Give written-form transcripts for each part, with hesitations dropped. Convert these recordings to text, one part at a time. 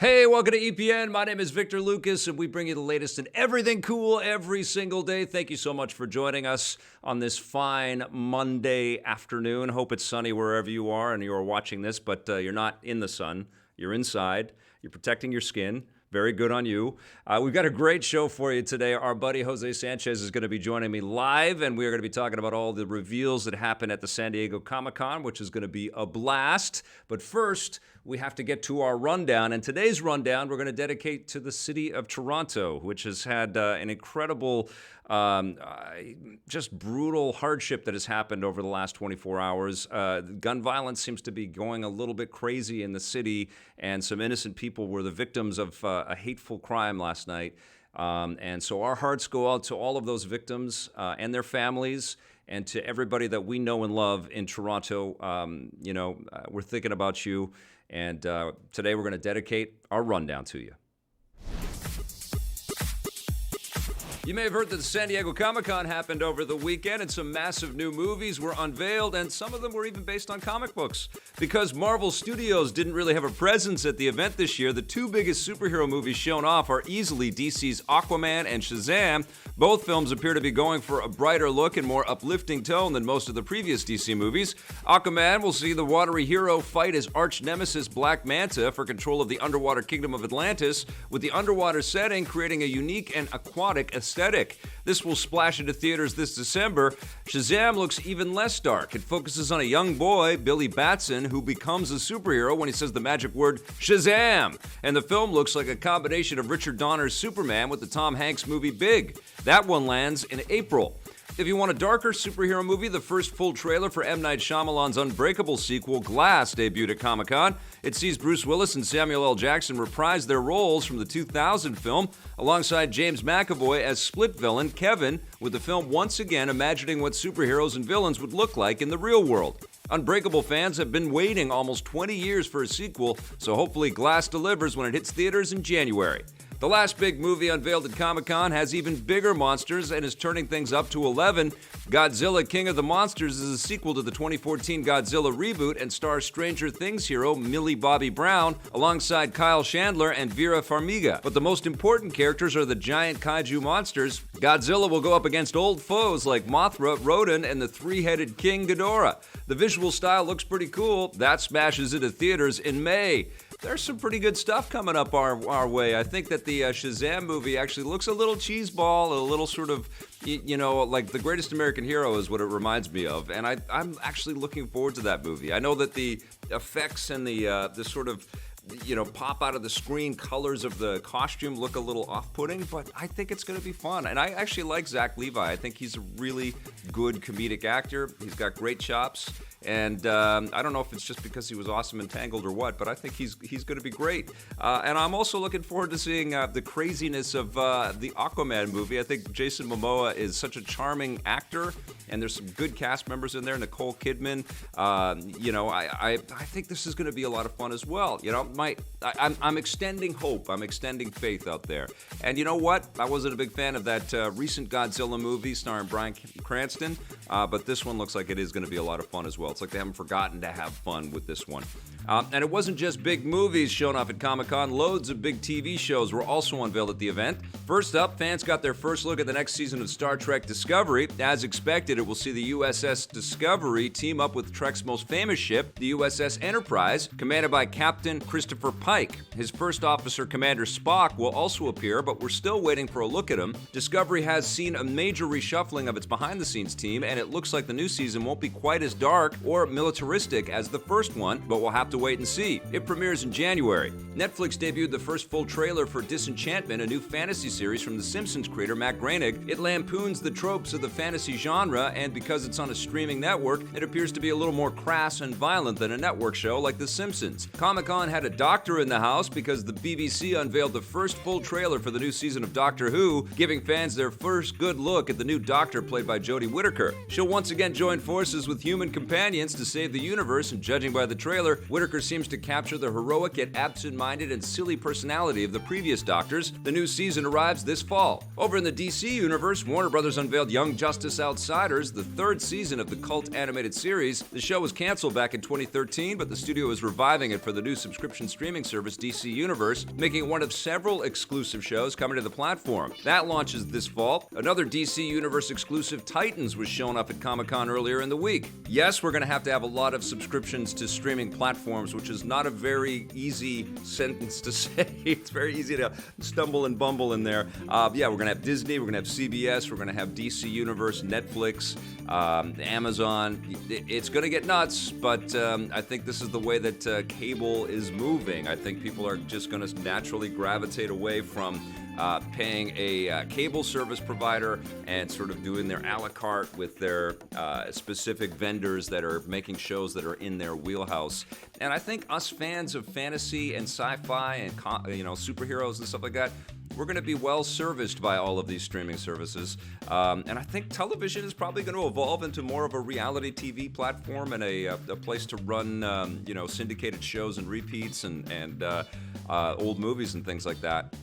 Hey, welcome to EPN. My name is Victor Lucas, and we bring you the latest in everything cool every single day. Thank you so much for joining us on this fine Monday afternoon. Hope it's sunny wherever you are and you're watching this, but you're not in the sun. You're inside. You're protecting your skin. Very good on you. We've got a great show for you today. Our buddy Jose Sanchez is going to be joining me live, and we are going to be talking about all the reveals that happened at the San Diego Comic-Con, which is going to be a blast. But first, we have to get to our rundown. And today's rundown, we're going to dedicate to the city of Toronto, which has had an incredible, just brutal hardship that has happened over the last 24 hours. Gun violence seems to be going a little bit crazy in the city, and some innocent people were the victims of a hateful crime last night. And so our hearts go out to all of those victims and their families, and to everybody that we know and love in Toronto. We're thinking about you. And today we're going to dedicate our rundown to you. You may have heard that the San Diego Comic-Con happened over the weekend, and some massive new movies were unveiled, and some of them were even based on comic books. Because Marvel Studios didn't really have a presence at the event this year, the two biggest superhero movies shown off are easily DC's Aquaman and Shazam. Both films appear to be going for a brighter look and more uplifting tone than most of the previous DC movies. Aquaman will see the watery hero fight his arch nemesis Black Manta for control of the underwater kingdom of Atlantis, with the underwater setting creating a unique and aquatic aesthetic. This will splash into theaters this December. Shazam looks even less dark. It focuses on a young boy, Billy Batson, who becomes a superhero when he says the magic word Shazam. And the film looks like a combination of Richard Donner's Superman with the Tom Hanks movie Big. That one lands in April. If you want a darker superhero movie, the first full trailer for M. Night Shyamalan's Unbreakable sequel, Glass, debuted at Comic-Con. It sees Bruce Willis and Samuel L. Jackson reprise their roles from the 2000 film, alongside James McAvoy as split villain Kevin, with the film once again imagining what superheroes and villains would look like in the real world. Unbreakable fans have been waiting almost 20 years for a sequel, so hopefully Glass delivers when it hits theaters in January. The last big movie unveiled at Comic-Con has even bigger monsters and is turning things up to 11. Godzilla King of the Monsters is a sequel to the 2014 Godzilla reboot and stars Stranger Things hero Millie Bobby Brown alongside Kyle Chandler and Vera Farmiga. But the most important characters are the giant kaiju monsters. Godzilla will go up against old foes like Mothra, Rodan, and the three-headed King Ghidorah. The visual style looks pretty cool. That smashes into theaters in May. There's some pretty good stuff coming up our way. I think that the Shazam movie actually looks a little cheeseball, a little sort of, like The Greatest American Hero is what it reminds me of. And I'm actually looking forward to that movie. I know that the effects and the sort of, pop out of the screen colors of the costume look a little off-putting, but I think it's going to be fun. And I actually like Zach Levi. I think he's a really good comedic actor. He's got great chops. And I don't know if it's just because he was awesome in Tangled or what, but I think he's going to be great. And I'm also looking forward to seeing the craziness of the Aquaman movie. I think Jason Momoa is such a charming actor, and there's some good cast members in there. Nicole Kidman. I think this is going to be a lot of fun as well. I'm extending hope. I'm extending faith out there. And you know what? I wasn't a big fan of that recent Godzilla movie starring Bryan Cranston, but this one looks like it is going to be a lot of fun as well. It's like they haven't forgotten to have fun with this one. And it wasn't just big movies shown off at Comic-Con. Loads of big TV shows were also unveiled at the event. First up, fans got their first look at the next season of Star Trek Discovery. As expected, it will see the USS Discovery team up with Trek's most famous ship, the USS Enterprise, commanded by Captain Christopher Pike. His first officer, Commander Spock, will also appear, but we're still waiting for a look at him. Discovery has seen a major reshuffling of its behind-the-scenes team, and it looks like the new season won't be quite as dark or militaristic as the first one, but we'll have to wait and see. It premieres in January. Netflix debuted the first full trailer for Disenchantment, a new fantasy series from The Simpsons creator Matt Groening. It lampoons the tropes of the fantasy genre, and because it's on a streaming network, it appears to be a little more crass and violent than a network show like The Simpsons. Comic-Con had a doctor in the house because the BBC unveiled the first full trailer for the new season of Doctor Who, giving fans their first good look at the new Doctor played by Jodie Whittaker. She'll once again join forces with human companions to save the universe, and judging by the trailer, Whittaker seems to capture the heroic yet absent-minded and silly personality of the previous Doctors. The new season arrives this fall. Over in the DC universe, Warner Brothers unveiled Young Justice Outsiders, the third season of the cult animated series. The show was canceled back in 2013, but the studio is reviving it for the new subscription streaming service DC Universe, making it one of several exclusive shows coming to the platform. That launches this fall. Another DC Universe exclusive, Titans, was shown up at Comic-Con earlier in the week. Yes, we're going to have a lot of subscriptions to streaming platforms, which is not a very easy sentence to say. It's very easy to stumble and bumble in there. Yeah, we're going to have Disney, we're going to have CBS, we're going to have DC Universe, Netflix, Amazon. It's going to get nuts, but I think this is the way that cable is moving. I think people are just going to naturally gravitate away from paying a cable service provider and sort of doing their a la carte with their specific vendors that are making shows that are in their wheelhouse. And I think us fans of fantasy and sci-fi and superheroes and stuff like that, we're going to be well serviced by all of these streaming services. And I think television is probably going to evolve into more of a reality TV platform and a place to run, syndicated shows and repeats and old movies and things like that.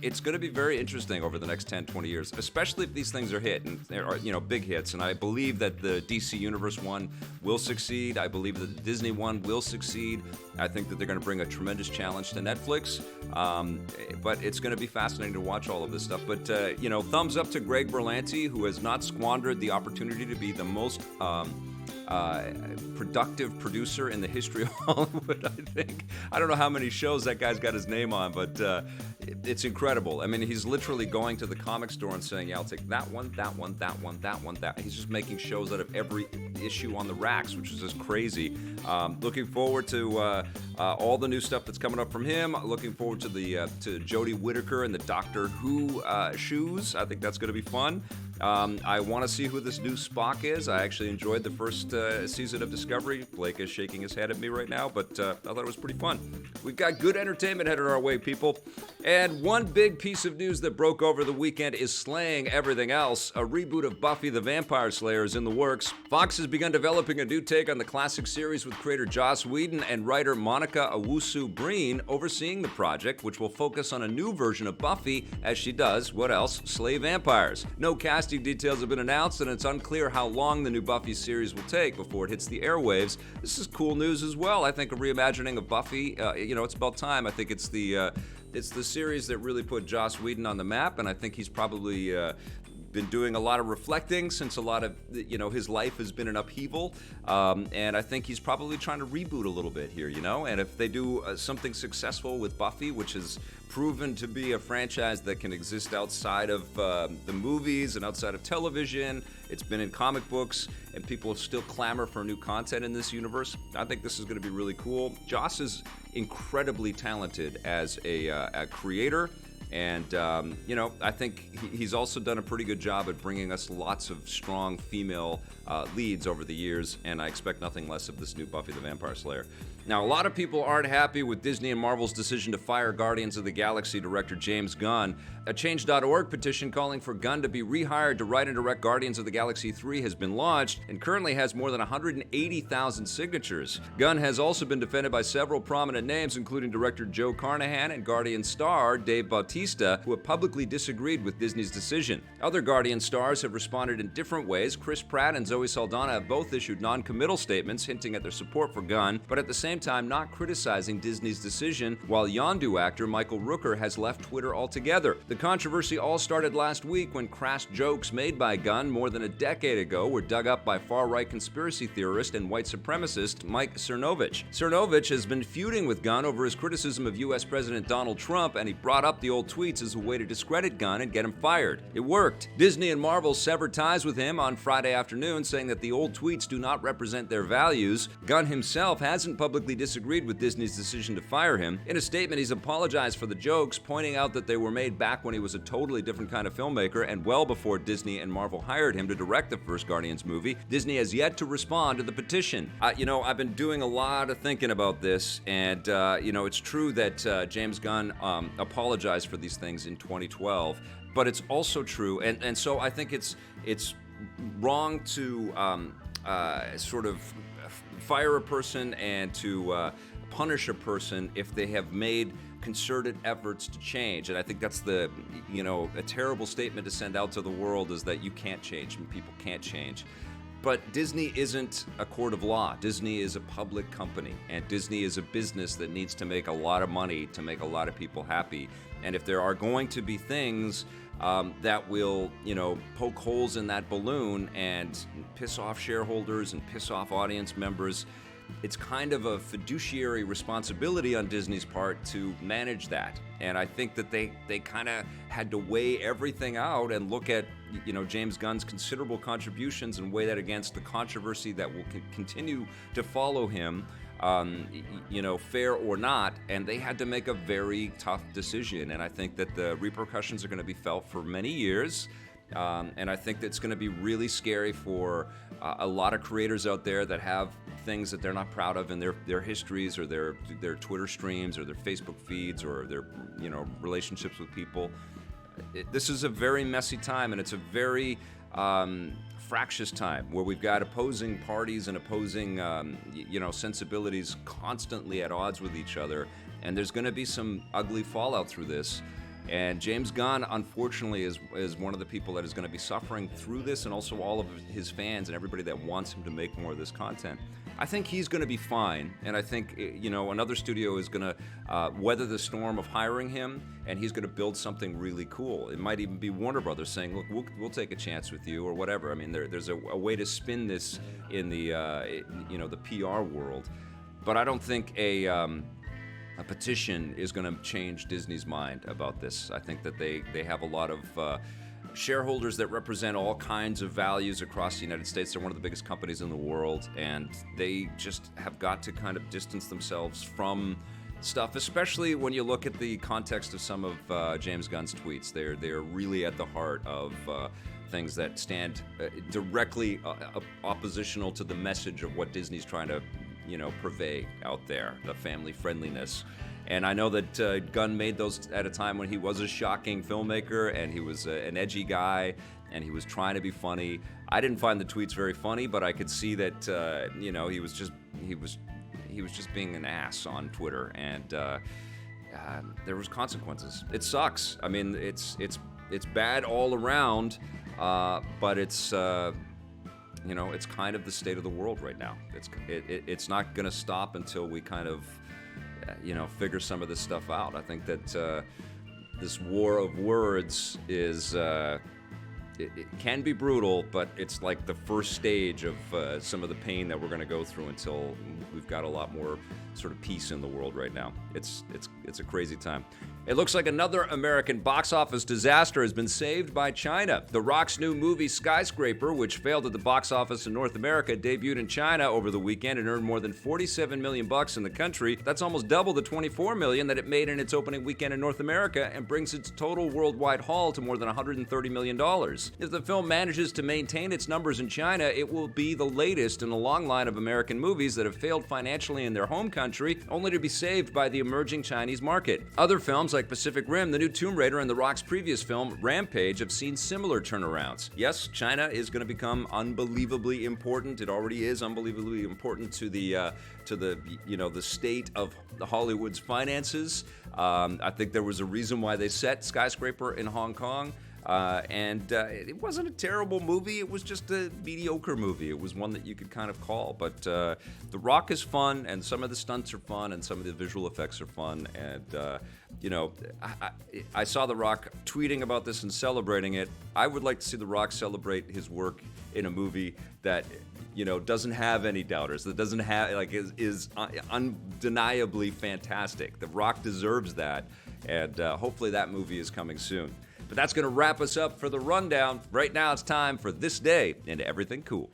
It's going to be very interesting over the next 10, 20 years, especially if these things are hit and are, big hits. And I believe that the DC Universe one will succeed. I believe that the Disney one will succeed. I think that they're going to bring a tremendous challenge to Netflix. But it's going to be fascinating to watch all of this stuff. But, thumbs up to Greg Berlanti, who has not squandered the opportunity to be the most productive producer in the history of Hollywood, I think. I don't know how many shows that guy's got his name on, but it's incredible. I mean, he's literally going to the comic store and saying, yeah, I'll take that one, that one, that one, that one, that. He's just making shows out of every issue on the racks, which is just crazy. Looking forward to all the new stuff that's coming up from him. Looking forward to to Jodie Whittaker and the Doctor Who shoes. I think that's going to be fun. I want to see who this new Spock is. I actually enjoyed the first season of Discovery. Blake is shaking his head at me right now, but I thought it was pretty fun. We've got good entertainment headed our way, people. And one big piece of news that broke over the weekend is slaying everything else. A reboot of Buffy the Vampire Slayer is in the works. Fox has begun developing a new take on the classic series with creator Joss Whedon and writer Monica Owusu-Breen overseeing the project, which will focus on a new version of Buffy as she does, what else, slay vampires. No casting details have been announced, and it's unclear how long the new Buffy series will take before it hits the airwaves. This is cool news as well. I think a reimagining of Buffy, it's about time. I think it's the series that really put Joss Whedon on the map, and I think he's probably been doing a lot of reflecting since a lot of, his life has been an upheaval. And I think he's probably trying to reboot a little bit here, and if they do something successful with Buffy, which has proven to be a franchise that can exist outside of the movies and outside of television, it's been in comic books, and people still clamor for new content in this universe. I think this is going to be really cool. Joss is incredibly talented as a creator. And, I think he's also done a pretty good job at bringing us lots of strong female leads over the years, and I expect nothing less of this new Buffy the Vampire Slayer. Now, a lot of people aren't happy with Disney and Marvel's decision to fire Guardians of the Galaxy director James Gunn. A Change.org petition calling for Gunn to be rehired to write and direct Guardians of the Galaxy 3 has been launched and currently has more than 180,000 signatures. Gunn has also been defended by several prominent names, including director Joe Carnahan and Guardian star Dave Bautista, who have publicly disagreed with Disney's decision. Other Guardian stars have responded in different ways. Chris Pratt and Zoe Saldana have both issued non-committal statements hinting at their support for Gunn, but at the same time not criticizing Disney's decision, while Yondu actor Michael Rooker has left Twitter altogether. The controversy all started last week when crass jokes made by Gunn more than a decade ago were dug up by far-right conspiracy theorist and white supremacist Mike Cernovich. Cernovich has been feuding with Gunn over his criticism of U.S. President Donald Trump, and he brought up the old tweets as a way to discredit Gunn and get him fired. It worked. Disney and Marvel severed ties with him on Friday afternoon, saying that the old tweets do not represent their values. Gunn himself hasn't publicly disagreed with Disney's decision to fire him. In a statement, he's apologized for the jokes, pointing out that they were made back when he was a totally different kind of filmmaker and well before Disney and Marvel hired him to direct the first Guardians movie. Disney has yet to respond to the petition. I've been doing a lot of thinking about this, and it's true that James Gunn apologized for these things in 2012, but it's also true, and so I think it's wrong to sort of fire a person and to punish a person if they have made concerted efforts to change. And I think that's a terrible statement to send out to the world, is that you can't change and people can't change. But Disney isn't a court of law. Disney is a public company, and Disney is a business that needs to make a lot of money to make a lot of people happy. And if there are going to be things that will, poke holes in that balloon and piss off shareholders and piss off audience members, it's kind of a fiduciary responsibility on Disney's part to manage that. And I think that they kind of had to weigh everything out and look at, James Gunn's considerable contributions and weigh that against the controversy that will continue to follow him, fair or not. And they had to make a very tough decision. And I think that the repercussions are going to be felt for many years. And I think that's going to be really scary for a lot of creators out there that have things that they're not proud of in their histories, or their Twitter streams, or their Facebook feeds, or their relationships with people. This is a very messy time, and it's a very fractious time where we've got opposing parties and opposing sensibilities constantly at odds with each other, and there's going to be some ugly fallout through this. And James Gunn, unfortunately, is one of the people that is going to be suffering through this, and also all of his fans and everybody that wants him to make more of this content. I think he's going to be fine, and I think another studio is going to weather the storm of hiring him, and he's going to build something really cool. It might even be Warner Brothers saying, "Look, we'll take a chance with you," or whatever. I mean, there's a way to spin this in the the PR world, but I don't think a petition is going to change Disney's mind about this. I think that they have a lot of shareholders that represent all kinds of values across the United States. They're one of the biggest companies in the world, and they just have got to kind of distance themselves from stuff, especially when you look at the context of some of James Gunn's tweets. They're really at the heart of things that stand directly oppositional to the message of what Disney's trying to purvey out there, the family friendliness. And I know that Gunn made those at a time when he was a shocking filmmaker, and he was an edgy guy, and he was trying to be funny. I didn't find the tweets very funny, but I could see that he was just being an ass on Twitter, and there was consequences. It sucks. I mean, it's bad all around, but it's it's kind of the state of the world right now. It's not going to stop until we kind of, figure some of this stuff out. I think that this war of words is, it can be brutal, but it's like the first stage of some of the pain that we're going to go through until we've got a lot more sort of peace in the world right now. It's a crazy time. It looks like another American box office disaster has been saved by China. The Rock's new movie Skyscraper, which failed at the box office in North America, debuted in China over the weekend and earned more than $47 million in the country. That's almost double the $24 million that it made in its opening weekend in North America, and brings its total worldwide haul to more than $130 million. If the film manages to maintain its numbers in China, it will be the latest in a long line of American movies that have failed financially in their home country, only to be saved by the emerging Chinese market. Other films like Pacific Rim, The New Tomb Raider, and The Rock's previous film, Rampage, have seen similar turnarounds. Yes, China is going to become unbelievably important. It already is unbelievably important to the state of the Hollywood's finances. I think there was a reason why they set Skyscraper in Hong Kong. And it wasn't a terrible movie. It was just a mediocre movie. It was one that you could kind of call. But The Rock is fun, and some of the stunts are fun, and some of the visual effects are fun. And, I saw The Rock tweeting about this and celebrating it. I would like to see The Rock celebrate his work in a movie that, doesn't have any doubters, that doesn't have, is undeniably fantastic. The Rock deserves that, and hopefully that movie is coming soon. But that's going to wrap us up for the rundown. Right now it's time for This Day in Everything Cool.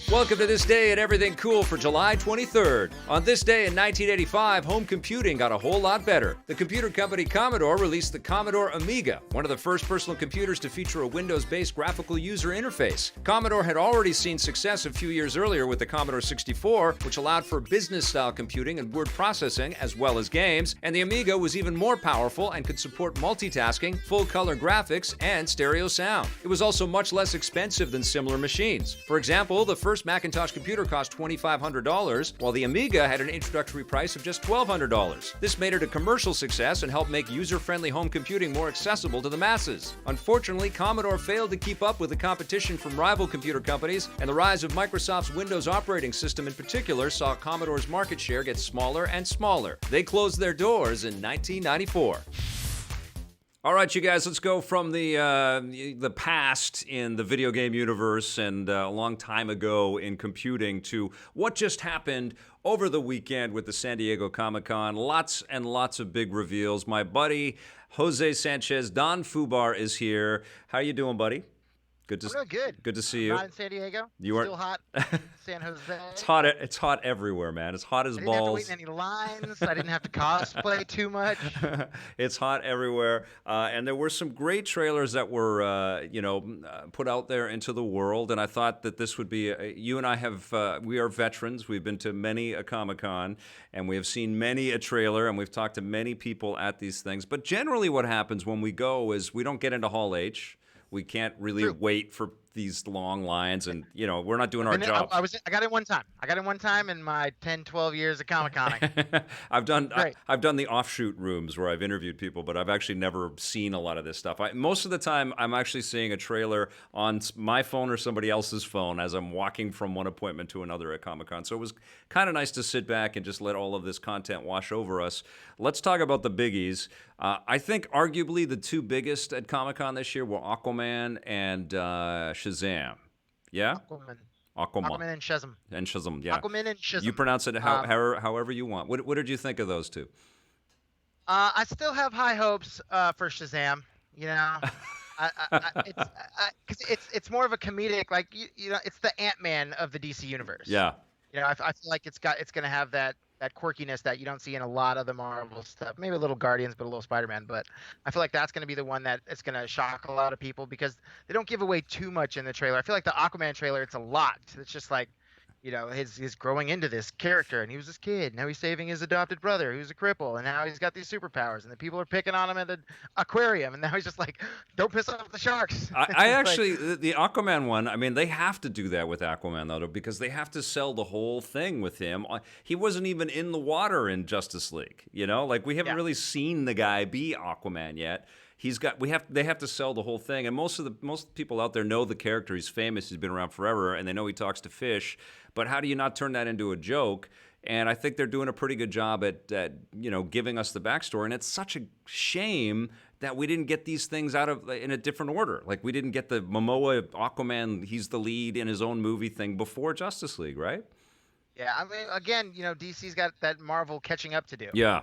Welcome to This Day at Everything Cool for July 23rd. On this day in 1985, home computing got a whole lot better. The computer company Commodore released the Commodore Amiga, one of the first personal computers to feature a Windows-based graphical user interface. Commodore had already seen success a few years earlier with the Commodore 64, which allowed for business-style computing and word processing as well as games, and the Amiga was even more powerful and could support multitasking, full-color graphics, and stereo sound. It was also much less expensive than similar machines. For example, the first Macintosh computer cost $2,500, while the Amiga had an introductory price of just $1,200. This made it a commercial success and helped make user-friendly home computing more accessible to the masses. Unfortunately, Commodore failed to keep up with the competition from rival computer companies, and the rise of Microsoft's Windows operating system in particular saw Commodore's market share get smaller and smaller. They closed their doors in 1994. All right, you guys, let's go from the past in the video game universe and a long time ago in computing to what just happened over the weekend with the San Diego Comic-Con. Lots and lots of big reveals. My buddy Jose Sanchez, Don Fubar, is here. How you doing, buddy? I'm doing good. Good to see you. Not in San Diego. You are still hot. San Jose. It's hot everywhere, man. It's hot as balls. I didn't have to wait in any lines. I didn't have to cosplay too much. It's hot everywhere, and there were some great trailers that were, put out there into the world. And I thought that this would be. You and I we are veterans. We've been to many a Comic-Con, and we have seen many a trailer, and we've talked to many people at these things. But generally, what happens when we go is we don't get into Hall H. We can't really wait for these long lines, and we're not doing our jobs. I got it one time. I got it one time in my 10, 12 years of Comic-Conning. I've done the offshoot rooms where I've interviewed people, but I've actually never seen a lot of this stuff. Most of the time, I'm actually seeing a trailer on my phone or somebody else's phone as I'm walking from one appointment to another at Comic-Con. So it was kind of nice to sit back and just let all of this content wash over us. Let's talk about the biggies. I think arguably the two biggest at Comic-Con this year were Aquaman and Shazam. Yeah? Aquaman and Shazam. And Shazam, yeah. Aquaman and Shazam. You pronounce it however you want. What did you think of those two? I still have high hopes for Shazam. It's more of a comedic, like it's the Ant-Man of the DC universe. Yeah. I feel like it's going to have that quirkiness that you don't see in a lot of the Marvel stuff. Maybe a little Guardians, but a little Spider-Man. But I feel like that's going to be the one that it's going to shock a lot of people because they don't give away too much in the trailer. I feel like the Aquaman trailer, it's a lot. It's just like, his growing into this character, and he was this kid. Now he's saving his adopted brother, who's a cripple, and now he's got these superpowers, and the people are picking on him at the aquarium, and now he's just like, don't piss off the sharks. I actually, the Aquaman one, I mean, they have to do that with Aquaman, though, because they have to sell the whole thing with him. He wasn't even in the water in Justice League, Like, we haven't really seen the guy be Aquaman yet. They have to sell the whole thing, and most people out there know the character. He's famous. He's been around forever, and they know he talks to fish. But how do you not turn that into a joke? And I think they're doing a pretty good job at giving us the backstory. And it's such a shame that we didn't get these things in a different order. Like we didn't get the Momoa Aquaman. He's the lead in his own movie thing before Justice League, right? Yeah, I mean, again, DC's got that Marvel catching up to do. Yeah.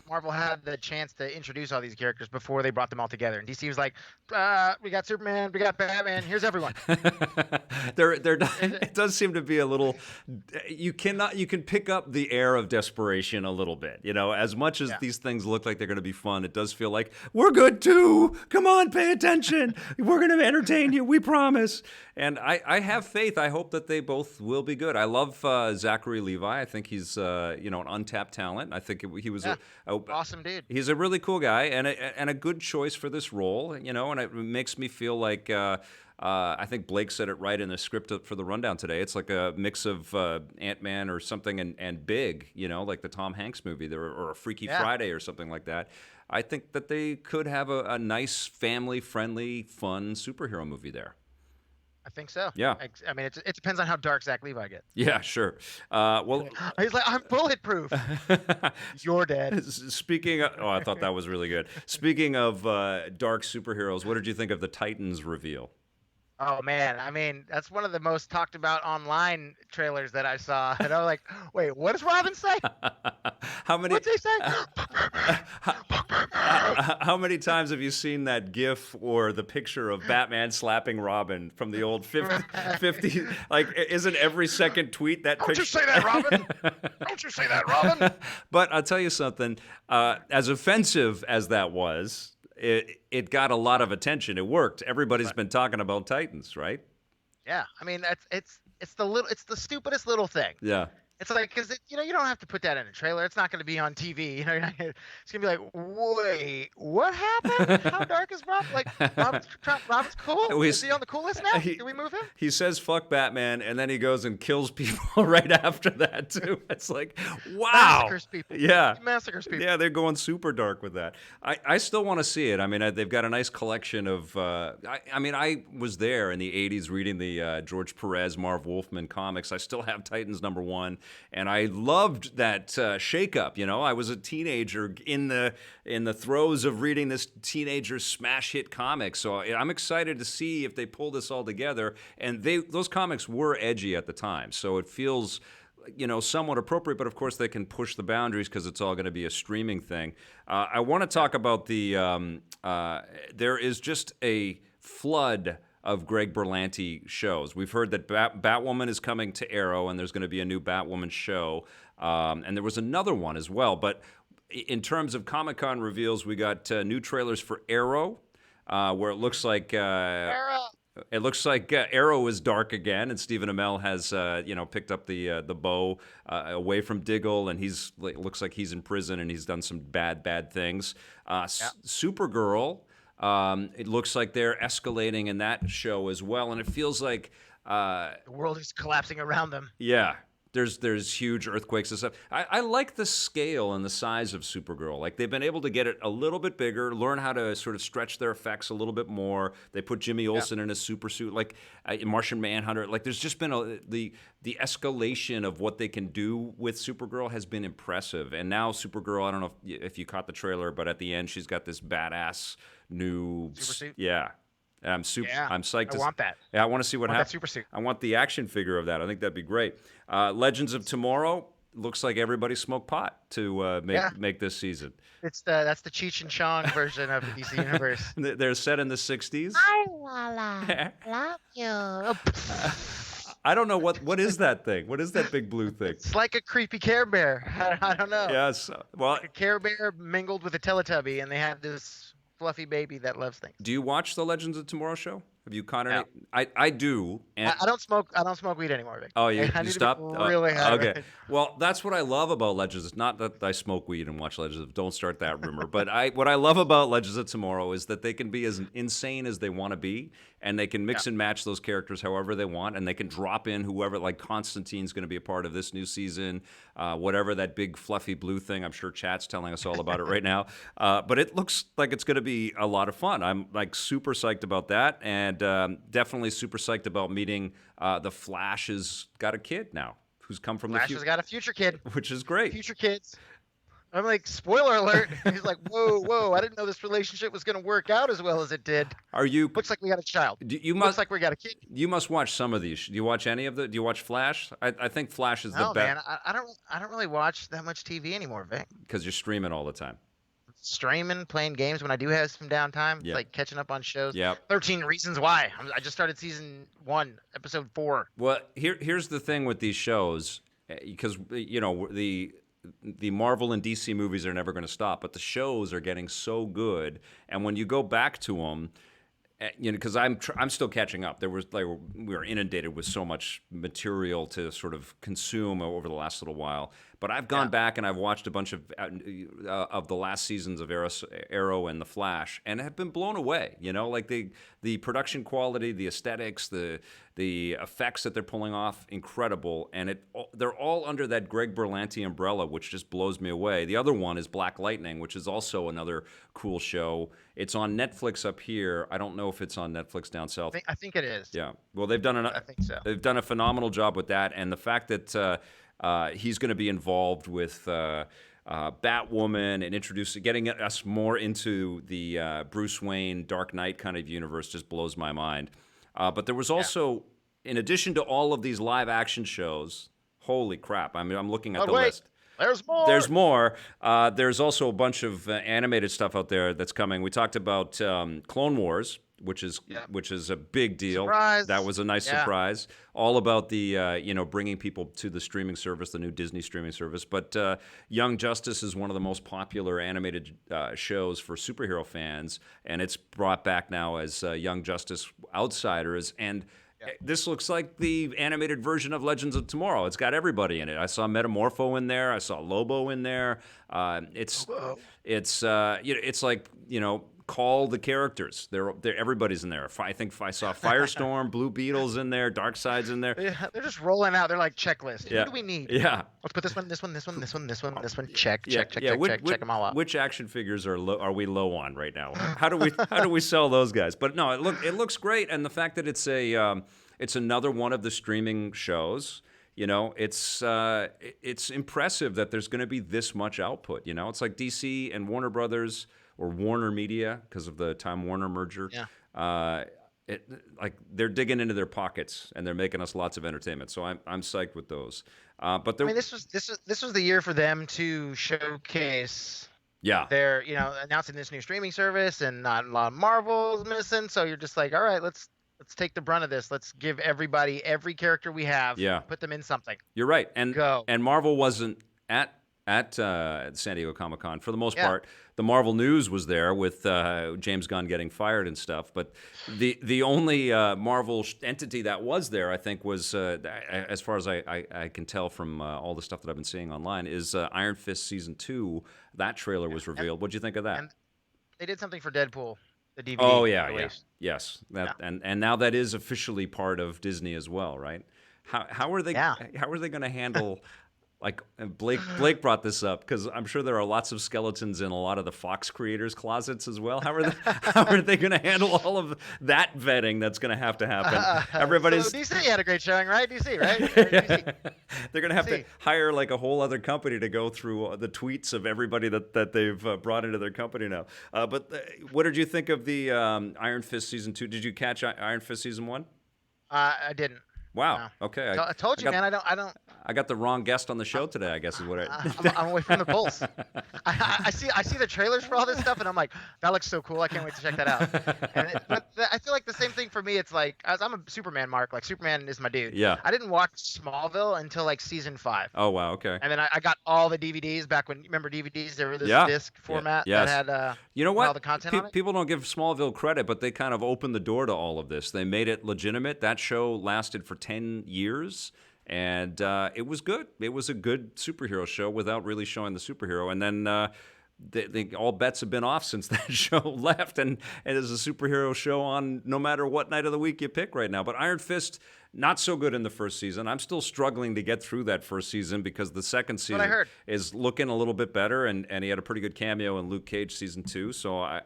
Marvel had the chance to introduce all these characters before they brought them all together, and DC was like, "We got Superman, we got Batman. Here's everyone." It does seem to be a little. You can pick up the air of desperation a little bit. As much as these things look like they're going to be fun, it does feel like we're good too. Come on, pay attention. We're going to entertain you. We promise. And I have faith. I hope that they both will be good. I love Zachary Levi. I think he's an untapped talent. I think he was awesome dude. He's a really cool guy and a good choice for this role. And it makes me feel like I think Blake said it right in the script for the rundown today. It's like a mix of Ant-Man or something and Big. Like the Tom Hanks movie or a Freaky Friday or something like that. I think that they could have a nice family-friendly, fun superhero movie there. I think so. Yeah. I mean, it depends on how dark Zach Levi gets. Yeah, sure. Well, he's like, I'm bulletproof. You're dead. I thought that was really good. Speaking of dark superheroes, what did you think of the Titans reveal? Oh man, I mean, that's one of the most talked about online trailers that I saw. And I'm like, wait, what does Robin say? How many? What's he say? How many times have you seen that GIF or the picture of Batman slapping Robin from the old 50? Like, isn't every second tweet that Don't picture? you say that, Robin? Don't you say that, Robin? But I'll tell you something. As offensive as that was, it got a lot of attention. It worked. Everybody's But been talking about Titans, right? yeah, I mean, it's the stupidest little thing. Yeah. It's like, because you don't have to put that in a trailer. It's not going to be on TV. It's going to be like, wait, what happened? How dark is Rob? Like, Robin's cool? We Is he on the cool list now? he, Can we move him? he says fuck Batman, and then he goes and kills people right after that too. It's like, wow. Massacres people. Yeah. He massacres people. Yeah, they're going super dark with that. I still want to see it. I mean, they've got a nice collection of. I was there in the '80s reading the George Perez, Marv Wolfman comics. I still have Titans #1, and I loved that shakeup. You know, I was a teenager in the throes of reading this teenager smash hit comic. So I'm excited to see if they pull this all together. And those comics were edgy at the time, so it feels, somewhat appropriate, but of course they can push the boundaries because it's all going to be a streaming thing. I want to talk about there is just a flood of Greg Berlanti shows. We've heard that Batwoman is coming to Arrow, and there's going to be a new Batwoman show, and there was another one as well. But in terms of Comic-Con reveals, we got new trailers for Arrow, where it looks like Sarah. Arrow is dark again, and Stephen Amell has picked up the bow away from Diggle, and looks like he's in prison and he's done some bad things. Supergirl, it looks like they're escalating in that show as well, and it feels like The world is collapsing around them. yeah. There's huge earthquakes and stuff. I like the scale and the size of Supergirl. Like, they've been able to get it a little bit bigger, learn how to sort of stretch their effects a little bit more. They put Jimmy Olsen in a super suit, like Martian Manhunter. Like, there's just been the escalation of what they can do with Supergirl has been impressive. And now Supergirl, I don't know if you caught the trailer, but at the end she's got this badass new Super suit? Yeah. And I'm psyched. I want that. Yeah, I want to see what happens. That super suit. I want the action figure of that. I think that'd be great. Legends of Tomorrow looks like everybody smoked pot to make this season. That's the Cheech and Chong version of the DC universe. They're set in the '60s. Hi, Lala. Love you. I don't know what is that thing. What is that big blue thing? It's like a creepy Care Bear. I don't know. Yes. Well, Like a Care Bear mingled with a Teletubby, and they have this fluffy baby that loves things. do you watch the Legends of Tomorrow show? Have you caught No. any? I do. And I don't smoke. I don't smoke weed anymore, Vic. oh, you I need to be stopped? really high. Okay. Well, that's what I love about Legends. It's not that I smoke weed and watch Legends. Don't start that rumor. But what I love about Legends of Tomorrow is that they can be as insane as they want to be, and they can mix and match those characters however they want, and they can drop in whoever. Like Constantine's going to be a part of this new season. Whatever that big fluffy blue thing. I'm sure chat's telling us all about it right now. But it looks like it's going to be a lot of fun. I'm like super psyched about that, and definitely super psyched about meeting the Flash. Has got a kid now who's come from Flash the has got a future kid. which is great. Future kids. I'm like, spoiler alert. He's like, whoa, I didn't know this relationship was going to work out as well as it did. Are you? Looks like we got a child. You Looks must. like we got a kid. You must watch some of these. Do you watch any of the? Do you watch Flash? I think Flash is the No, man, best I don't really watch that much TV anymore, Vic. because you're streaming all the time. Streaming, playing games when I do have some downtime, Yep. like catching up on shows. Yep. 13 Reasons Why. I just started season 1, episode 4. Well, here's the thing with these shows, because the Marvel and DC movies are never going to stop, but the shows are getting so good, and when you go back to them, because I'm still catching up. We were inundated with so much material to sort of consume over the last little while. But I've gone back and I've watched a bunch of the last seasons of Arrow and The Flash, and have been blown away. Like the production quality, the aesthetics, the effects that they're pulling off, incredible. And they're all under that Greg Berlanti umbrella, which just blows me away. The other one is Black Lightning, which is also another cool show. It's on Netflix up here. I don't know if it's on Netflix down south. I think it is. Yeah. Well, they've done I think so. They've done a phenomenal job with that, and the fact that he's going to be involved with Batwoman and getting us more into the Bruce Wayne Dark Knight kind of universe just blows my mind. But there was also, in addition to all of these live action shows, holy crap! I mean, I'm looking at the list. There's more. There's more. There's also a bunch of animated stuff out there that's coming. We talked about Clone Wars, which is a big deal. Surprise. That was a nice surprise. All about the bringing people to the streaming service, the new Disney streaming service. But Young Justice is one of the most popular animated shows for superhero fans, and it's brought back now as Young Justice Outsiders. And this looks like the animated version of Legends of Tomorrow. It's got everybody in it. I saw Metamorpho in there. I saw Lobo in there. It's like, call the characters. They're everybody's in there. I think I saw Firestorm, Blue Beetle's in there, Darkseid's in there. Yeah, they're just rolling out. They're like checklists. What do we need? Yeah. Let's put this one, this one, this one, this one, this one, this one. Check them all out. Which action figures are we low on right now? How do we sell those guys? But no, it looks great, and the fact that it's another one of the streaming shows. It's impressive that there's going to be this much output. It's like DC and Warner Brothers or Warner Media because of the Time Warner merger. Yeah. They're digging into their pockets and they're making us lots of entertainment. So I'm psyched with those. But this was the year for them to showcase. Yeah. They're announcing this new streaming service and not a lot of Marvel's missing. So you're just like, all right, let's take the brunt of this. Let's give everybody every character we have. Yeah. Put them in something. You're right. And go. And Marvel wasn't at San Diego Comic-Con for the most part. The Marvel News was there with James Gunn getting fired and stuff. But the only Marvel entity that was there, I think, was as far as I can tell from all the stuff that I've been seeing online, is Iron Fist Season 2. That trailer was revealed. What'd you think of that? And they did something for Deadpool, the DVD. Oh yeah, release. Yes. And now that is officially part of Disney as well, right? How are they going to handle? Like Blake brought this up because I'm sure there are lots of skeletons in a lot of the Fox creators' closets as well. How are they going to handle all of that vetting that's going to happen? Everybody's so DC had a great showing, right? DC, right? DC. They're going to have to hire like a whole other company to go through the tweets of everybody that they've brought into their company now. But what did you think of the Iron Fist Season 2? Did you catch Iron Fist Season 1? I didn't. Wow. No. Okay. I told you, man. I don't. I got the wrong guest on the show today, I guess is what I'm away from the pulse. I see the trailers for all this stuff, and I'm like, that looks so cool. I can't wait to check that out. But I feel like the same thing for me. It's like, I'm a Superman mark. Like, Superman is my dude. Yeah. I didn't watch Smallville until like season 5. Oh, wow. Okay. And then I got all the DVDs back when, remember DVDs? There were this disc format that had you know what? all the content on it. People don't give Smallville credit, but they kind of opened the door to all of this. They made it legitimate. That show lasted for 10 years. And it was good. It was a good superhero show without really showing the superhero. And then all bets have been off since that show left. And it is a superhero show on no matter what night of the week you pick right now. But Iron Fist, not so good in the first season. I'm still struggling to get through that first season because the second season is looking a little bit better. And he had a pretty good cameo in Luke Cage Season 2. So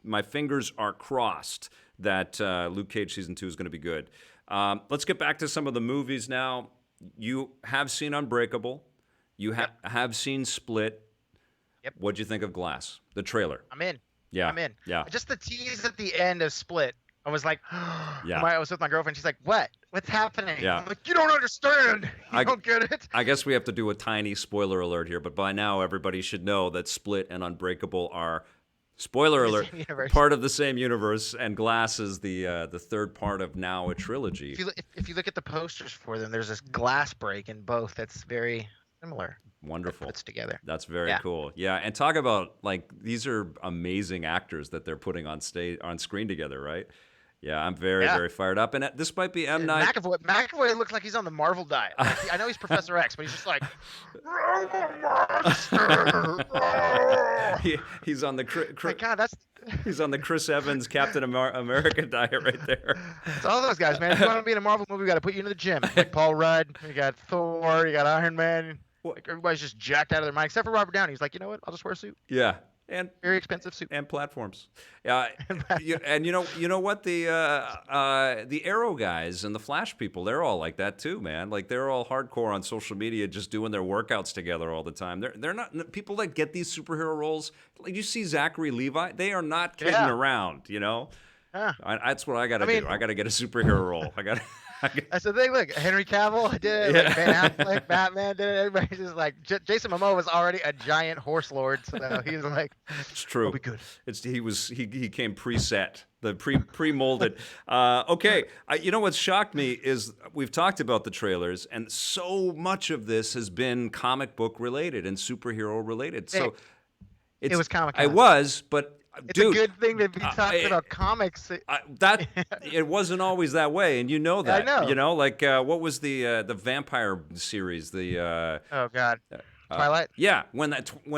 my fingers are crossed that Luke Cage Season 2 is going to be good. Let's get back to some of the movies now. You have seen Unbreakable. You have seen Split. Yep. What'd you think of Glass? The trailer. I'm in. Yeah. I'm in. Yeah. Just the tease at the end of Split. I was like, yeah. I was with my girlfriend. She's like, what? What's happening? Yeah. I'm like, you don't understand. You don't get it. I guess we have to do a tiny spoiler alert here, but by now everybody should know that Split and Unbreakable are, spoiler alert, part of the same universe, and Glass is the third part of now a trilogy. If you look at the posters for them, there's this glass break in both that's very similar. Wonderful. Puts together. That's very cool. Yeah, and talk about, like, these are amazing actors that they're putting on screen together, right? Yeah, I'm very fired up. And this might be M. Night. McAvoy looks like he's on the Marvel diet. Like, I know he's Professor X, but he's just like, he's on the God, he's on the Chris Evans Captain America diet right there. It's all those guys, man. If you want to be in a Marvel movie, we got to put you into the gym. Like Paul Rudd, you got Thor, you got Iron Man. Like, everybody's just jacked out of their mind, except for Robert Downey. He's like, you know what? I'll just wear a suit. Yeah. And very expensive suit and platforms. And you know what, the Arrow guys and the Flash people, they're all like that too, man. Like, they're all hardcore on social media, just doing their workouts together all the time. They're not people that get these superhero roles. Like, you see Zachary Levi, they are not kidding around. You know, Huh. That's what I got to I mean, do. I got to get a superhero role. I got. that's the thing. Look, Henry Cavill did it. Yeah. Like Ben Affleck, Batman did it. Everybody's just like Jason Momoa was already a giant horse lord, so he's like, It's true. "We'll be good." He came preset, the pre molded. Okay, you know what shocked me is we've talked about the trailers, and so much of this has been comic book related and superhero related. So It was Comic-Con. I was, but. It's Dude, a good thing to be talking about comics. it wasn't always that way, and you know that. I know. You know, like what was the vampire series? The Oh God, Twilight. yeah, when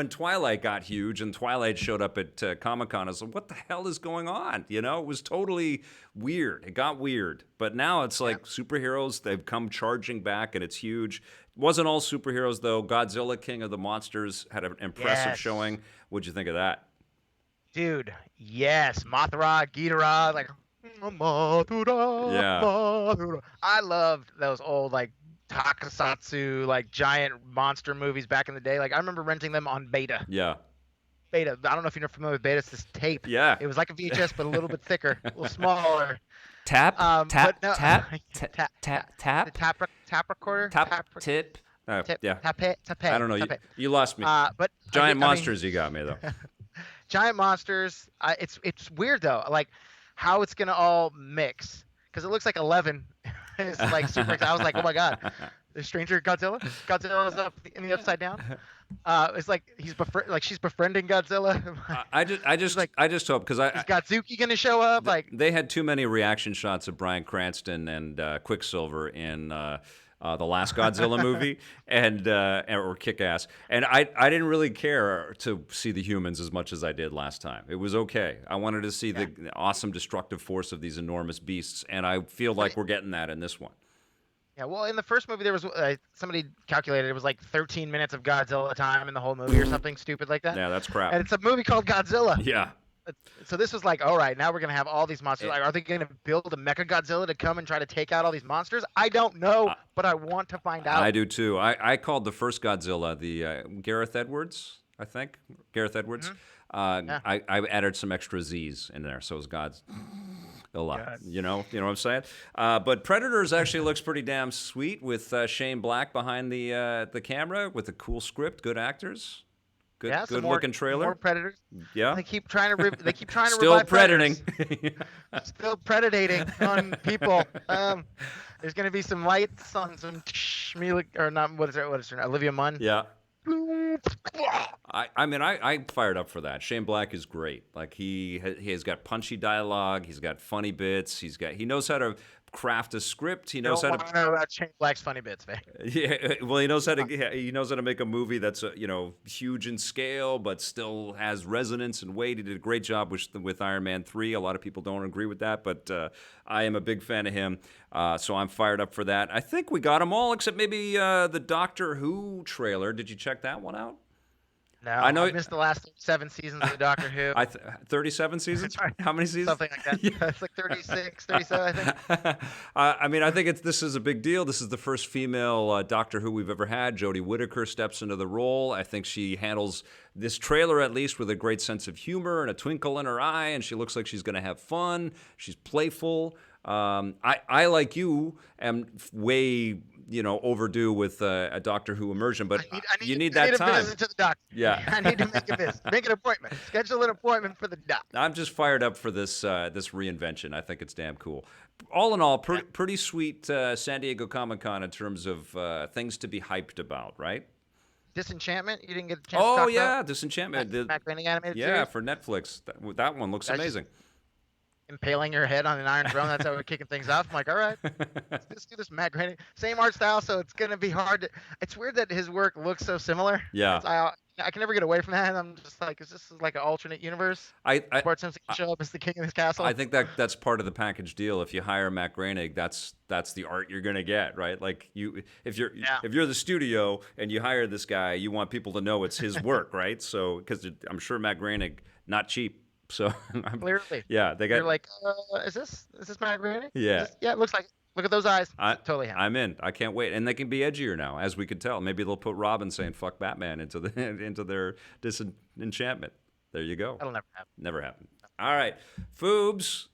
Twilight got huge and Twilight showed up at Comic-Con, I was like, what the hell is going on? You know, it was totally weird. It got weird, but now it's like superheroes. They've come charging back, and it's huge. It wasn't all superheroes though. Godzilla, King of the Monsters, had an impressive showing. What'd you think of that? Dude, yes, Mothra, Ghidorah, like Mothra, Yeah. Mothra. I loved those old like Tokusatsu like giant monster movies back in the day. Like I remember renting them on Beta. Yeah. Beta. I don't know if you're familiar with Beta. It's this tape. Yeah. It was like a VHS but a little bit thicker, a little smaller. Tap, but no, tap, the tap recorder. tip. Tip, Yeah. Tap it. I don't know. You lost me. But Giant I mean, monsters, you got me though. Giant monsters. It's weird though, like how it's gonna all mix because it looks like 11 is like super. I was like, oh my god, the Stranger Godzilla. Godzilla's up in the upside down. It's like she's befriending Godzilla. I just hope because Is Godzuki gonna show up? Like they had too many reaction shots of Bryan Cranston and Quicksilver in the last Godzilla movie and or Kick-Ass, and I didn't really care to see the humans as much as I did last time. It was okay. I wanted to see the awesome destructive force of these enormous beasts, and I feel like we're getting that in this one. Yeah, well, in the first movie, there was somebody calculated it was like 13 minutes of Godzilla time in the whole movie or something stupid like that. Yeah, that's crap. And it's a movie called Godzilla. Yeah. So this was like, all right, now we're gonna have all these monsters. Like, are they gonna build a Mecha Godzilla to come and try to take out all these monsters? I don't know, but I want to find out. I do too. I called the first Godzilla the Gareth Edwards, I think. Gareth Edwards. I added some extra Z's in there, so it was God's. God. You know what I'm saying? But Predators actually looks pretty damn sweet with Shane Black behind the camera with a cool script, good actors. Good looking trailer. More Predators. Yeah. They keep trying to still revive predating. Still predating on people. There's gonna be some lights on some or not. What is her name? Olivia Munn. Yeah. I mean, I fired up for that. Shane Black is great. Like he has got punchy dialogue. He's got funny bits. He knows how to craft a script. He knows how to know about Shane Black's funny bits, man. Yeah, well, he knows how to make a movie that's huge in scale but still has resonance and weight. He did a great job with Iron Man 3. A lot of people don't agree with that, but I am a big fan of him. So I'm fired up for that. I think we got them all except maybe the Doctor Who trailer. Did you check that one out? No, I missed the last 7 seasons of the Doctor Who. 37 seasons? How many seasons? Something like that. Yeah. It's like 36, 37, I think. I mean, I think this is a big deal. This is the first female Doctor Who we've ever had. Jodie Whittaker steps into the role. I think she handles this trailer, at least, with a great sense of humor and a twinkle in her eye, and she looks like she's going to have fun. She's playful. I like you, am way overdue with a Doctor Who immersion, but you need that time. I need a visit to the doctor. Yeah, I need to make a visit. Make an appointment. Schedule an appointment for the doctor. I'm just fired up for this reinvention. I think it's damn cool. All in all, pretty sweet San Diego Comic-Con in terms of things to be hyped about, right? Disenchantment? You didn't get a chance to talk about? Oh yeah, Disenchantment. The Matt Groening animated series? Yeah, for Netflix. That one looks amazing. Impaling your head on an iron throne. That's how we're kicking things off. I'm like, all right, let's do this Matt Groening. Same art style, so it's going to be hard. It's weird that his work looks so similar. Yeah. I can never get away from that. And I'm just like, is this like an alternate universe? Bart Simpson can show up as the king of his castle. I think that's part of the package deal. If you hire Matt Groening, that's the art you're going to get, right? Like if you're the studio and you hire this guy, you want people to know it's his work, right? So because I'm sure Matt Groening not cheap. So clearly, yeah, they got. You're like, is this Matt Groening? Yeah, yeah, it looks like it. Look at those eyes. Totally him. I'm in. I can't wait, and they can be edgier now, as we could tell. Maybe they'll put Robin saying "fuck Batman" into their disenchantment. There you go. That'll never happen. Never happen. All right. Foobs,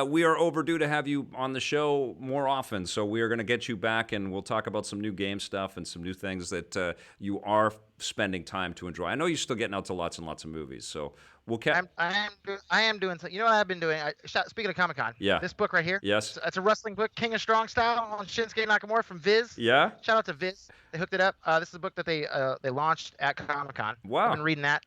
we are overdue to have you on the show more often, so we are going to get you back, and we'll talk about some new game stuff and some new things that you are spending time to enjoy. I know you're still getting out to lots and lots of movies, so we'll I am doing so. You know what I've been doing? Speaking of Comic-Con, Yeah. this book right here. Yes. It's a wrestling book, King of Strong Style on Shinsuke Nakamura from Viz. Yeah? Shout out to Viz. They hooked it up. This is a book that they launched at Comic-Con. Wow. I've been reading that.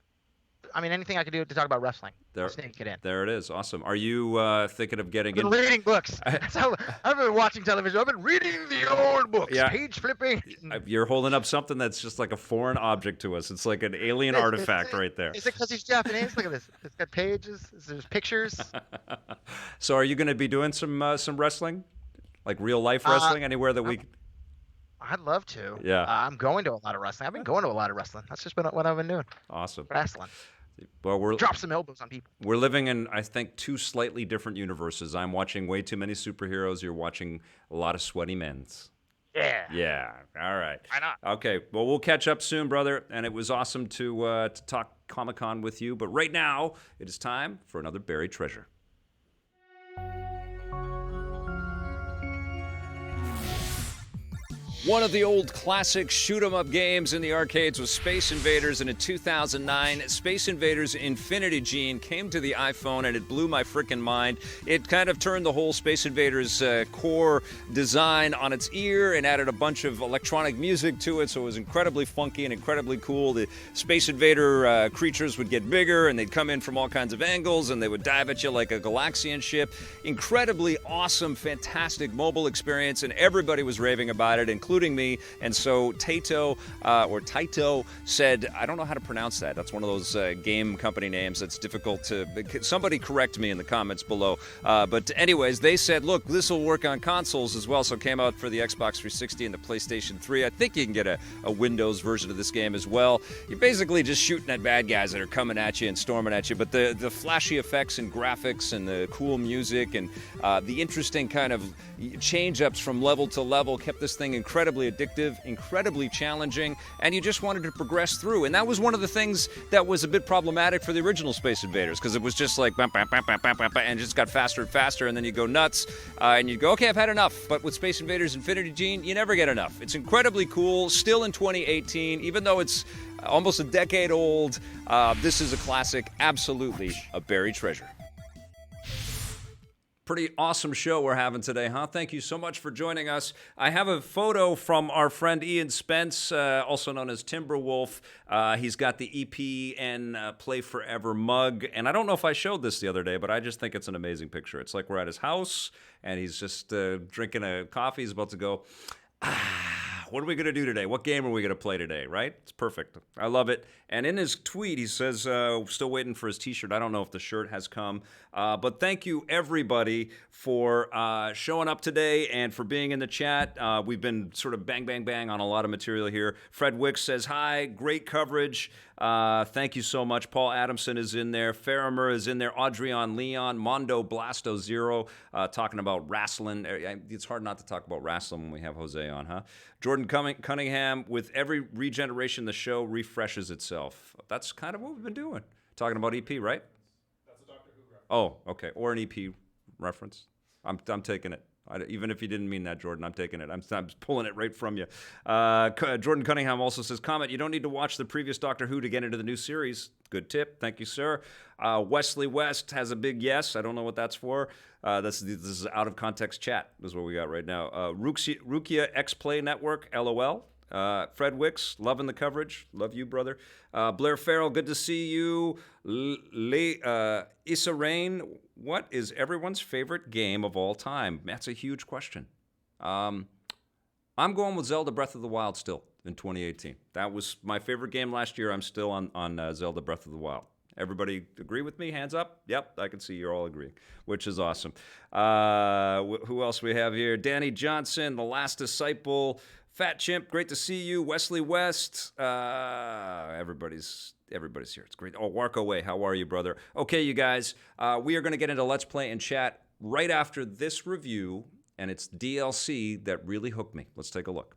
I mean, anything I could do to talk about wrestling, I'll sneak it in. There it is. Awesome. Are you thinking of getting I've been reading books. So I've been watching television. I've been reading the old books, page flipping. You're holding up something that's just like a foreign object to us. It's like an alien artifact right there. Is it because he's Japanese? Look at this. It's got pages. There's pictures. So are you going to be doing some wrestling? Like real life wrestling anywhere that we... I'd love to. Yeah. I'm going to a lot of wrestling. I've been going to a lot of wrestling. That's just been what I've been doing. Awesome. Wrestling. Well, Drop some elbows on people. We're living in, I think, two slightly different universes. I'm watching way too many superheroes. You're watching a lot of sweaty men's. Yeah. Yeah. All right. Why not? Okay. Well, we'll catch up soon, brother. And it was awesome to talk Comic-Con with you. But right now, it is time for another buried treasure. One of the old classic shoot-'em-up games in the arcades was Space Invaders, and in 2009, Space Invaders Infinity Gene came to the iPhone, and it blew my frickin' mind. It kind of turned the whole Space Invaders core design on its ear and added a bunch of electronic music to it, so it was incredibly funky and incredibly cool. The Space Invader creatures would get bigger, and they'd come in from all kinds of angles, and they would dive at you like a Galaxian ship. Incredibly awesome, fantastic mobile experience, and everybody was raving about it, including me. And so Taito said, I don't know how to pronounce that. That's one of those game company names that's difficult to... Somebody correct me in the comments below. But anyways, they said, look, this will work on consoles as well. So it came out for the Xbox 360 and the PlayStation 3. I think you can get a Windows version of this game as well. You're basically just shooting at bad guys that are coming at you and storming at you. But the flashy effects and graphics and the cool music and the interesting kind of change-ups from level to level kept this thing incredibly addictive, incredibly challenging, and you just wanted to progress through. And that was one of the things that was a bit problematic for the original Space Invaders, because it was just like bam, bam, bam, bam, bam, bam, bam, and it just got faster and faster, and then you go nuts, and you go, okay, I've had enough. But with Space Invaders Infinity Gene, you never get enough. It's incredibly cool, still in 2018, even though it's almost a decade old. This is a classic, absolutely a buried treasure. Pretty awesome show we're having today, huh? Thank you so much for joining us. I have a photo from our friend Ian Spence, also known as Timberwolf. He's got the EPN Play Forever mug, and I don't know if I showed this the other day, but I just think it's an amazing picture. It's like we're at his house, and he's just drinking a coffee. He's about to go, what are we going to do today? What game are we going to play today, right? It's perfect. I love it. And in his tweet, he says, still waiting for his T-shirt. I don't know if the shirt has come. But thank you, everybody, for showing up today and for being in the chat. We've been sort of bang, bang, bang on a lot of material here. Fred Wicks says, hi, great coverage. Thank you so much. Paul Adamson is in there. Farimer is in there. Adrian Leon. Mondo Blasto Zero talking about wrestling. It's hard not to talk about wrestling when we have Jose on, huh? Jordan Cunningham, with every regeneration, the show refreshes itself. That's kind of what we've been doing. Talking about EP, right? That's a Doctor Who reference. Oh, okay. Or an EP reference. I'm taking it. Even if you didn't mean that, Jordan, I'm taking it. I'm pulling it right from you. Jordan Cunningham also says, comment, you don't need to watch the previous Doctor Who to get into the new series. Good tip. Thank you, sir. Wesley West has a big yes. I don't know what that's for. This is out of context chat. This is what we got right now. Rukia X-Play Network, LOL. Fred Wicks, loving the coverage. Love you, brother. Blair Farrell, good to see you. Issa Rain, what is everyone's favorite game of all time? That's a huge question. I'm going with Zelda Breath of the Wild still in 2018. That was my favorite game last year. I'm still on Zelda Breath of the Wild. Everybody agree with me? Hands up? Yep, I can see you're all agreeing, which is awesome. Who else we have here? Danny Johnson, The Last Disciple, Fat Chimp, great to see you. Wesley West, everybody's here. It's great. Oh, Warko Way, how are you, brother? Okay, you guys, we are going to get into Let's Play and Chat right after this review, and it's DLC that really hooked me. Let's take a look.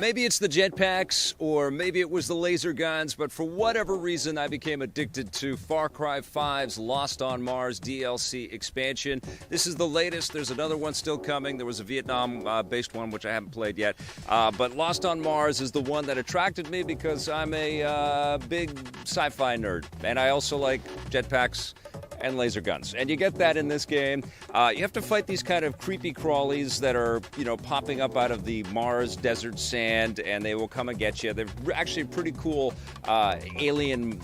Maybe it's the jetpacks, or maybe it was the laser guns, but for whatever reason, I became addicted to Far Cry 5's Lost on Mars DLC expansion. This is the latest. There's another one still coming. There was a Vietnam-based one, which I haven't played yet. But Lost on Mars is the one that attracted me because I'm a big sci-fi nerd, and I also like jetpacks and laser guns. And you get that in this game. You have to fight these kind of creepy crawlies that are, popping up out of the Mars desert sand, and they will come and get you. They're actually pretty cool alien,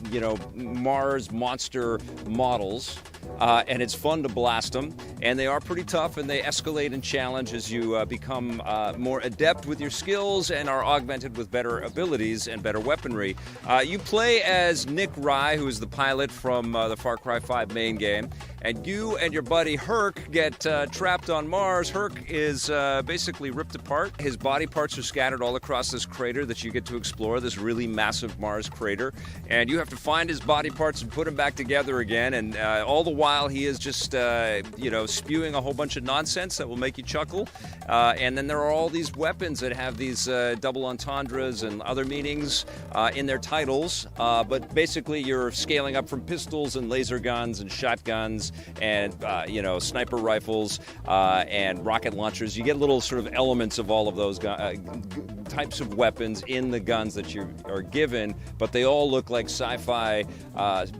Mars monster models. And it's fun to blast them, and they are pretty tough, and they escalate in challenge as you become more adept with your skills and are augmented with better abilities and better weaponry. You play as Nick Rye, who is the pilot from the Far Cry 5 main game, and you and your buddy Herc get trapped on Mars. Herc is basically ripped apart. His body parts are scattered all across this crater that you get to explore, this really massive Mars crater, and you have to find his body parts and put them back together again, and all the while he is just, spewing a whole bunch of nonsense that will make you chuckle. And then there are all these weapons that have these double entendres and other meanings in their titles. But basically you're scaling up from pistols and laser guns and shotguns and, sniper rifles and rocket launchers. You get little sort of elements of all of those types of weapons in the guns that you are given, but they all look like sci-fi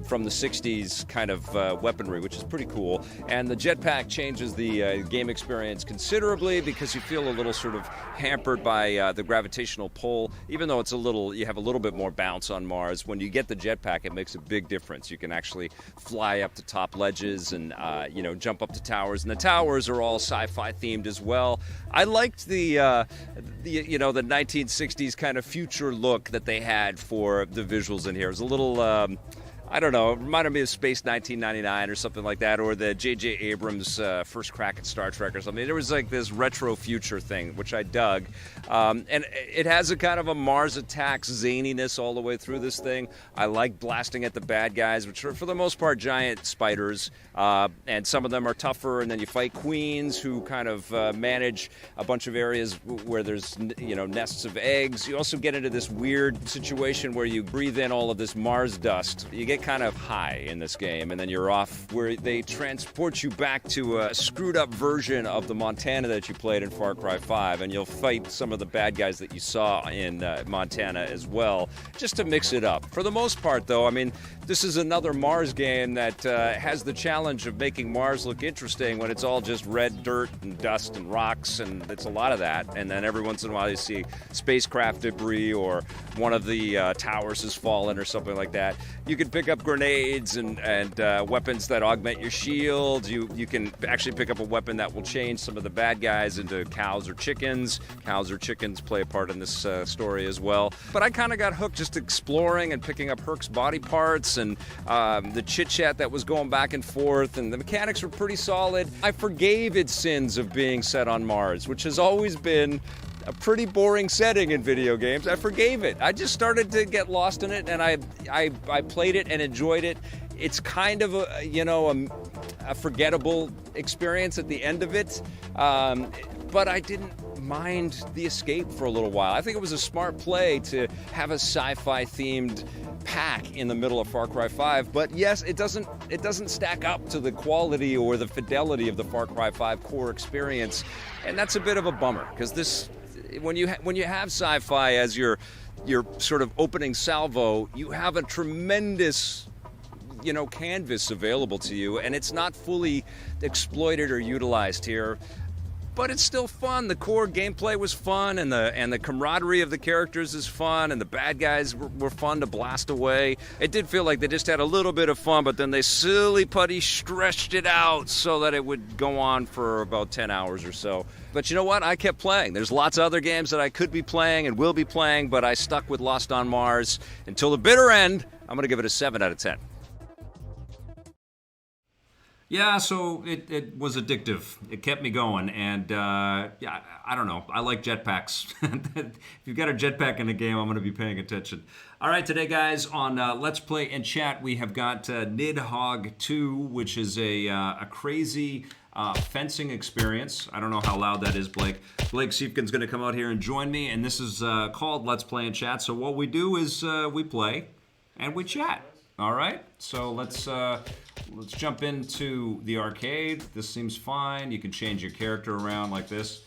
from the 60s kind of weaponry, which is pretty cool. And the jetpack changes the game experience considerably because you feel a little sort of hampered by the gravitational pull. Even though you have a little bit more bounce on Mars, when you get the jetpack, it makes a big difference. You can actually fly up to top ledges and jump up to towers, and the towers are all sci-fi themed as well. I liked the 1960s kind of future look that they had for the visuals in here. It was a little it reminded me of Space 1999 or something like that, or the J.J. Abrams first crack at Star Trek or something. There was like this retro future thing, which I dug. And it has a kind of a Mars Attacks zaniness all the way through this thing. I like blasting at the bad guys, which are for the most part giant spiders. And some of them are tougher, and then you fight queens who kind of manage a bunch of areas where there's, nests of eggs. You also get into this weird situation where you breathe in all of this Mars dust. You get kind of high in this game, and then you're off where they transport you back to a screwed up version of the Montana that you played in Far Cry 5, and you'll fight some of the bad guys that you saw in Montana as well, just to mix it up. For the most part, though, this is another Mars game that has the challenge of making Mars look interesting when it's all just red dirt and dust and rocks, and it's a lot of that. And then every once in a while you see spacecraft debris, or one of the towers has fallen or something like that. You can pick up grenades and weapons that augment your shield. You can actually pick up a weapon that will change some of the bad guys into cows or chickens. Cows or chickens play a part in this story as well. But I kind of got hooked just exploring and picking up Herc's body parts, and the chit-chat that was going back and forth, and the mechanics were pretty solid. I forgave its sins of being set on Mars, which has always been a pretty boring setting in video games. I forgave it. I just started to get lost in it, and I played it and enjoyed it. It's kind of a forgettable experience at the end of it, but I didn't mind the escape for a little while. I think it was a smart play to have a sci-fi themed pack in the middle of Far Cry 5, but yes, it doesn't stack up to the quality or the fidelity of the Far Cry 5 core experience, and that's a bit of a bummer, because when you have sci-fi as your sort of opening salvo, you have a tremendous canvas available to you, and it's not fully exploited or utilized here. But it's still fun. The core gameplay was fun, and the camaraderie of the characters is fun, and the bad guys were fun to blast away. It did feel like they just had a little bit of fun, but then they silly putty stretched it out so that it would go on for about 10 hours or so. But you know what? I kept playing. There's lots of other games that I could be playing and will be playing, but I stuck with Lost on Mars until the bitter end. I'm going to give it a 7 out of 10. Yeah, so it was addictive. It kept me going, and yeah, I don't know. I like jetpacks. If you've got a jetpack in the game, I'm going to be paying attention. All right, today, guys, on Let's Play and Chat, we have got Nidhogg 2, which is a crazy fencing experience. I don't know how loud that is, Blake. Blake Siefkin's going to come out here and join me, and this is called Let's Play and Chat. So what we do is we play and we chat. All right, so let's jump into the arcade. This seems fine. You can change your character around like this.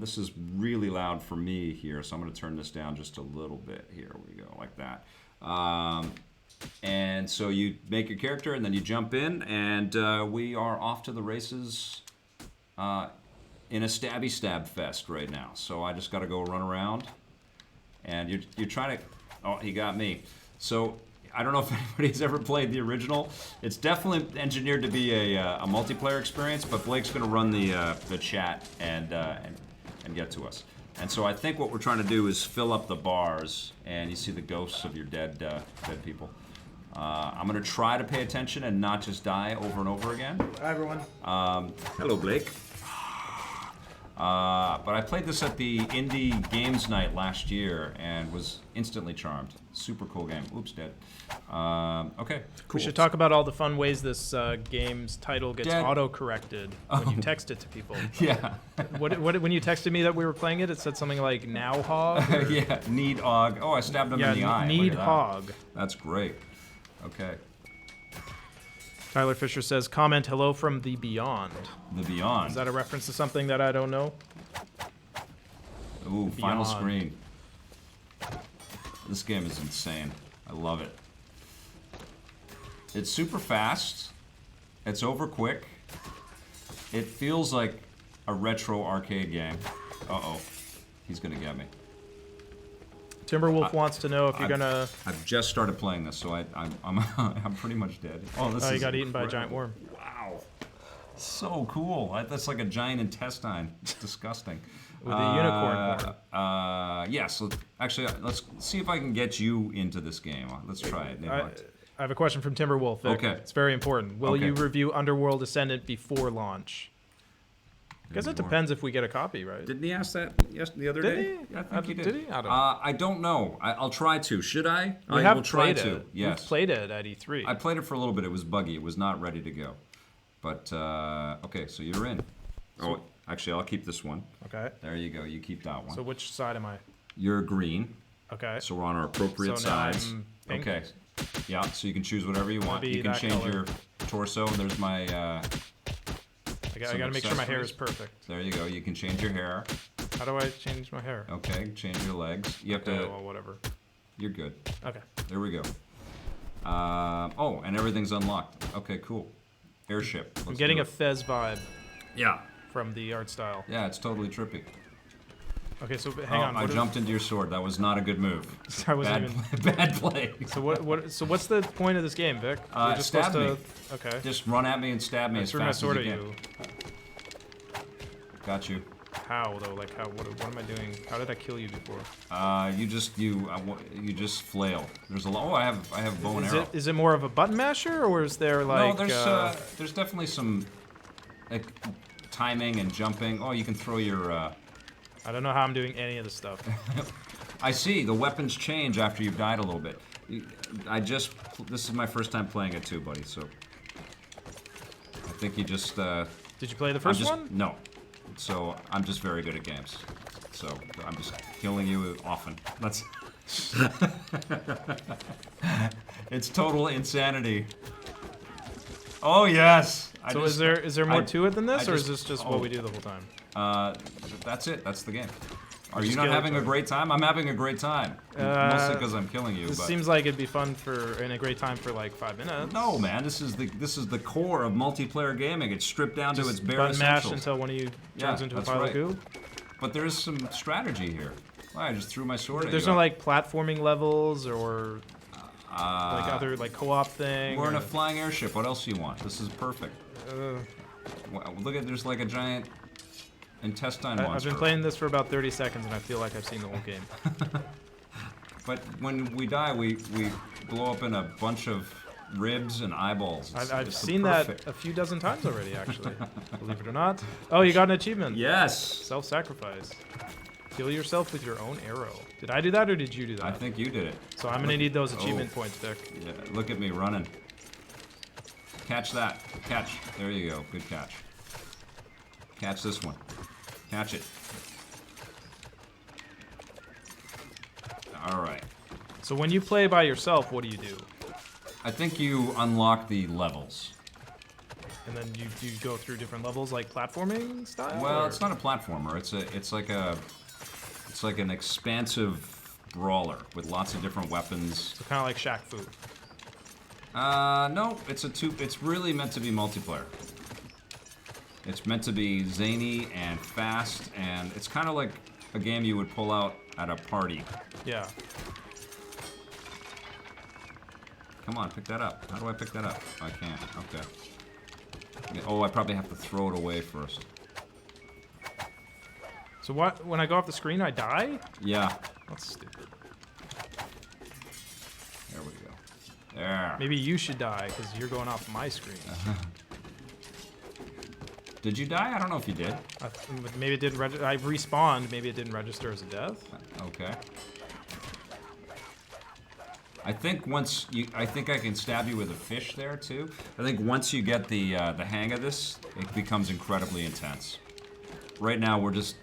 This is really loud for me here, so I'm going to turn this down just a little bit. Here we go, like that. And so you make your character, and then you jump in, and we are off to the races in a stabby stab fest right now. So I just got to go run around, and you're trying to. Oh, he got me. So. I don't know if anybody's ever played the original. It's definitely engineered to be a multiplayer experience, but Blake's going to run the chat and get to us. And so I think what we're trying to do is fill up the bars, and you see the ghosts of your dead people. I'm going to try to pay attention and not just die over and over again. Hi, everyone. Hello, Blake. But I played this at the Indie Games Night last year and was instantly charmed. Super cool game. Oops, dead. Okay, cool. We should talk about all the fun ways this game's title gets auto-corrected when you text it to people. Yeah. When you texted me that we were playing it, it said something like Nidhogg? Yeah, Nidhogg. Oh, I stabbed him in the eye. Nidhogg. That's great. Okay. Tyler Fisher says, comment hello from the beyond. The Beyond. Is that a reference to something that I don't know? Ooh, final screen. This game is insane. I love it. It's super fast. It's over quick. It feels like a retro arcade game. Uh-oh. He's gonna get me. Timberwolf wants to know if you're gonna... I've just started playing this, so I'm pretty much dead. Oh, this is you got eaten by a giant worm. Wow. So cool. That's like a giant intestine. It's disgusting. With a unicorn horn. Yes. Actually, let's see if I can get you into this game. Let's try it. I have a question from Timberwolf. Vic. Okay. It's very important. Will you review Underworld Ascendant before launch? I guess it depends if we get a copy, right? Didn't he ask that the other day? Did he? I think he did. Did he? I don't know. I don't know. I'll try to. Should I? We will try played to. it. Yes. We've played it at E3. I played it for a little bit. It was buggy. It was not ready to go. But, okay, so you're in. Oh, actually, I'll keep this one. Okay. There you go. You keep that one. So which side am I? You're green. Okay. So we're on our appropriate So now sides. I'm pink? Okay. Yeah, so you can choose whatever you want. be You can that change color. your torso. There's my, I gotta make sure my hair is perfect. there you go. You can change your hair. How do I change my hair? Okay, change your legs. You have Okay, to, well, whatever. you're good. Okay. There we go. Oh, and everything's unlocked. Okay, cool. Airship. I'm getting a Fez vibe Yeah. from the art style. Yeah, it's totally trippy. Okay, so hang on. I jumped into your sword. That was not a good move. I wasn't Bad, even... bad play. So what's the point of this game, Vic? You're just stab supposed me. to... Okay. Just run at me and stab me I as threw my fast as sword you at can. you. Got you. How though? Like how? What am I doing? How did I kill you before? You just flail. There's a lot. Oh, I have bow and arrow. Is it more of a button masher, or is there like? No, there's definitely some like timing and jumping. Oh, you can throw your. I don't know how I'm doing any of this stuff. I see. The weapons change after you've died a little bit. This is my first time playing it too, buddy. So I think you just. Did you play the first one? No. So I'm just very good at games. So I'm just killing you often. That's. It's total insanity. Oh yes. So is there more to it than this, or is this just what we do the whole time? That's it. That's the game. Are you not having a great time? I'm having a great time. Mostly because I'm killing you. This seems like it'd be fun and a great time for like 5 minutes. No, man. This is the core of multiplayer gaming. It's stripped down to its bare button essentials. mash until one of you turns into a pile of goo. But there is some strategy here. Oh, I just threw my sword at you. There's no like platforming levels or like other like co-op thing. We're in a flying airship. What else do you want? This is perfect. Look at there's like a giant intestine monster. I've been playing this for about 30 seconds and I feel like I've seen the whole game. But when we die, we blow up in a bunch of ribs and eyeballs. I've It's the seen perfect- that a few dozen times already, actually. Believe it or not. Oh, you got an achievement. Yes. Self-sacrifice. Kill yourself with your own arrow. Did I do that or did you do that? I think you did it. So I'm gonna need those achievement points, Dick. Yeah, look at me running. Catch that. Catch. There you go. Good catch. Catch this one. Catch it. All right. So when you play by yourself, what do you do? I think you unlock the levels. And then you go through different levels, like platforming style? Well, or? it's not a platformer. It's like an expansive brawler with lots of different weapons. So kind of like Shaq Fu. No, it's really meant to be multiplayer. It's meant to be zany and fast, and it's kind of like a game you would pull out at a party. Yeah. Come on, pick that up. How do I pick that up? I can't. Okay. Oh, I probably have to throw it away first. So what? When I go off the screen, I die? Yeah. That's stupid. There we go. There. Maybe you should die because you're going off my screen. Did you die? I don't know if you did. Maybe it didn't I respawned. Maybe it didn't register as a death. Okay. I think I think I can stab you with a fish there too. I think once you get the hang of this, it becomes incredibly intense. Right now we're just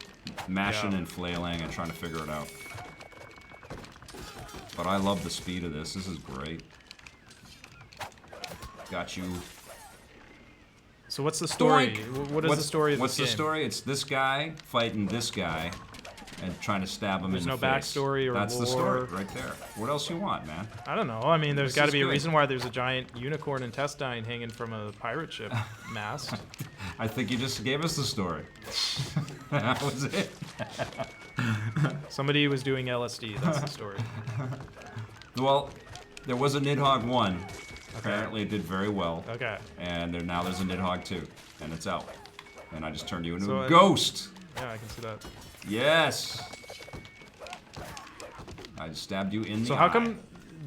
mashing and flailing and trying to figure it out. But I love the speed of this. This is great. Got you. So what's the story? Doink! What is the story of this What's game? the story? It's this guy fighting this guy and trying to stab him There's in the no face. backstory or That's lore. the story right there. What else you want, man? I don't know. I mean, there's This got to is be a good. reason why there's a giant unicorn intestine hanging from a pirate ship mast. I think you just gave us the story. That was it. Somebody was doing LSD. That's the story. Well, there was a Nidhogg 1. Apparently it did very well. Okay. And now there's a Nidhogg 2. And it's out. And I just turned you into So a ghost. Yeah, I can see that. Yes. I just stabbed you in the So eye. how come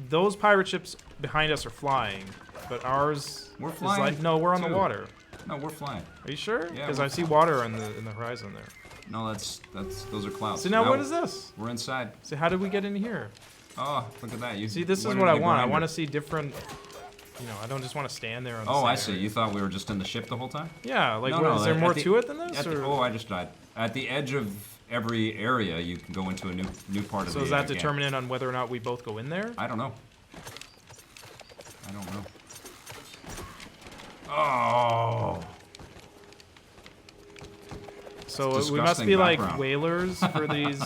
those pirate ships behind us are flying, but ours We're is flying, like no, we're on the too. water. No, we're flying. Are you sure? Yeah, Because we're I see flying. water in the horizon there. No, those are clouds. So now what is this? We're inside. So how did we get in here? Oh, look at that. You See, this is went what I into the want. I grinder. want to see different. You know, I don't just want to stand there on the Oh, same I see. area. You thought we were just in the ship the whole time? Yeah, like, No, what, no, is there at more the- to it than this? Or? Oh, I just died. At the edge of every area, you can go into a new part of So the is that game. determinant on whether or not we both go in there? I don't know. I don't know. Oh. So we must Disgusting be like background. whalers for these.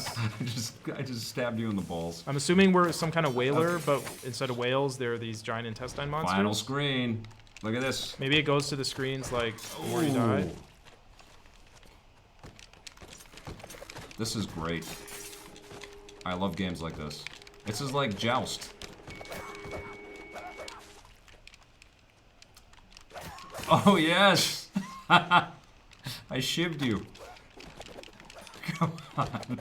I just stabbed you in the balls. I'm assuming we're some kind of whaler, but instead of whales, there are these giant intestine monsters. Final screen. Look at this. Maybe it goes to the screens like the more you die. Ooh. This is great. I love games like this. This is like Joust. Oh, yes! I shivved you. Come on.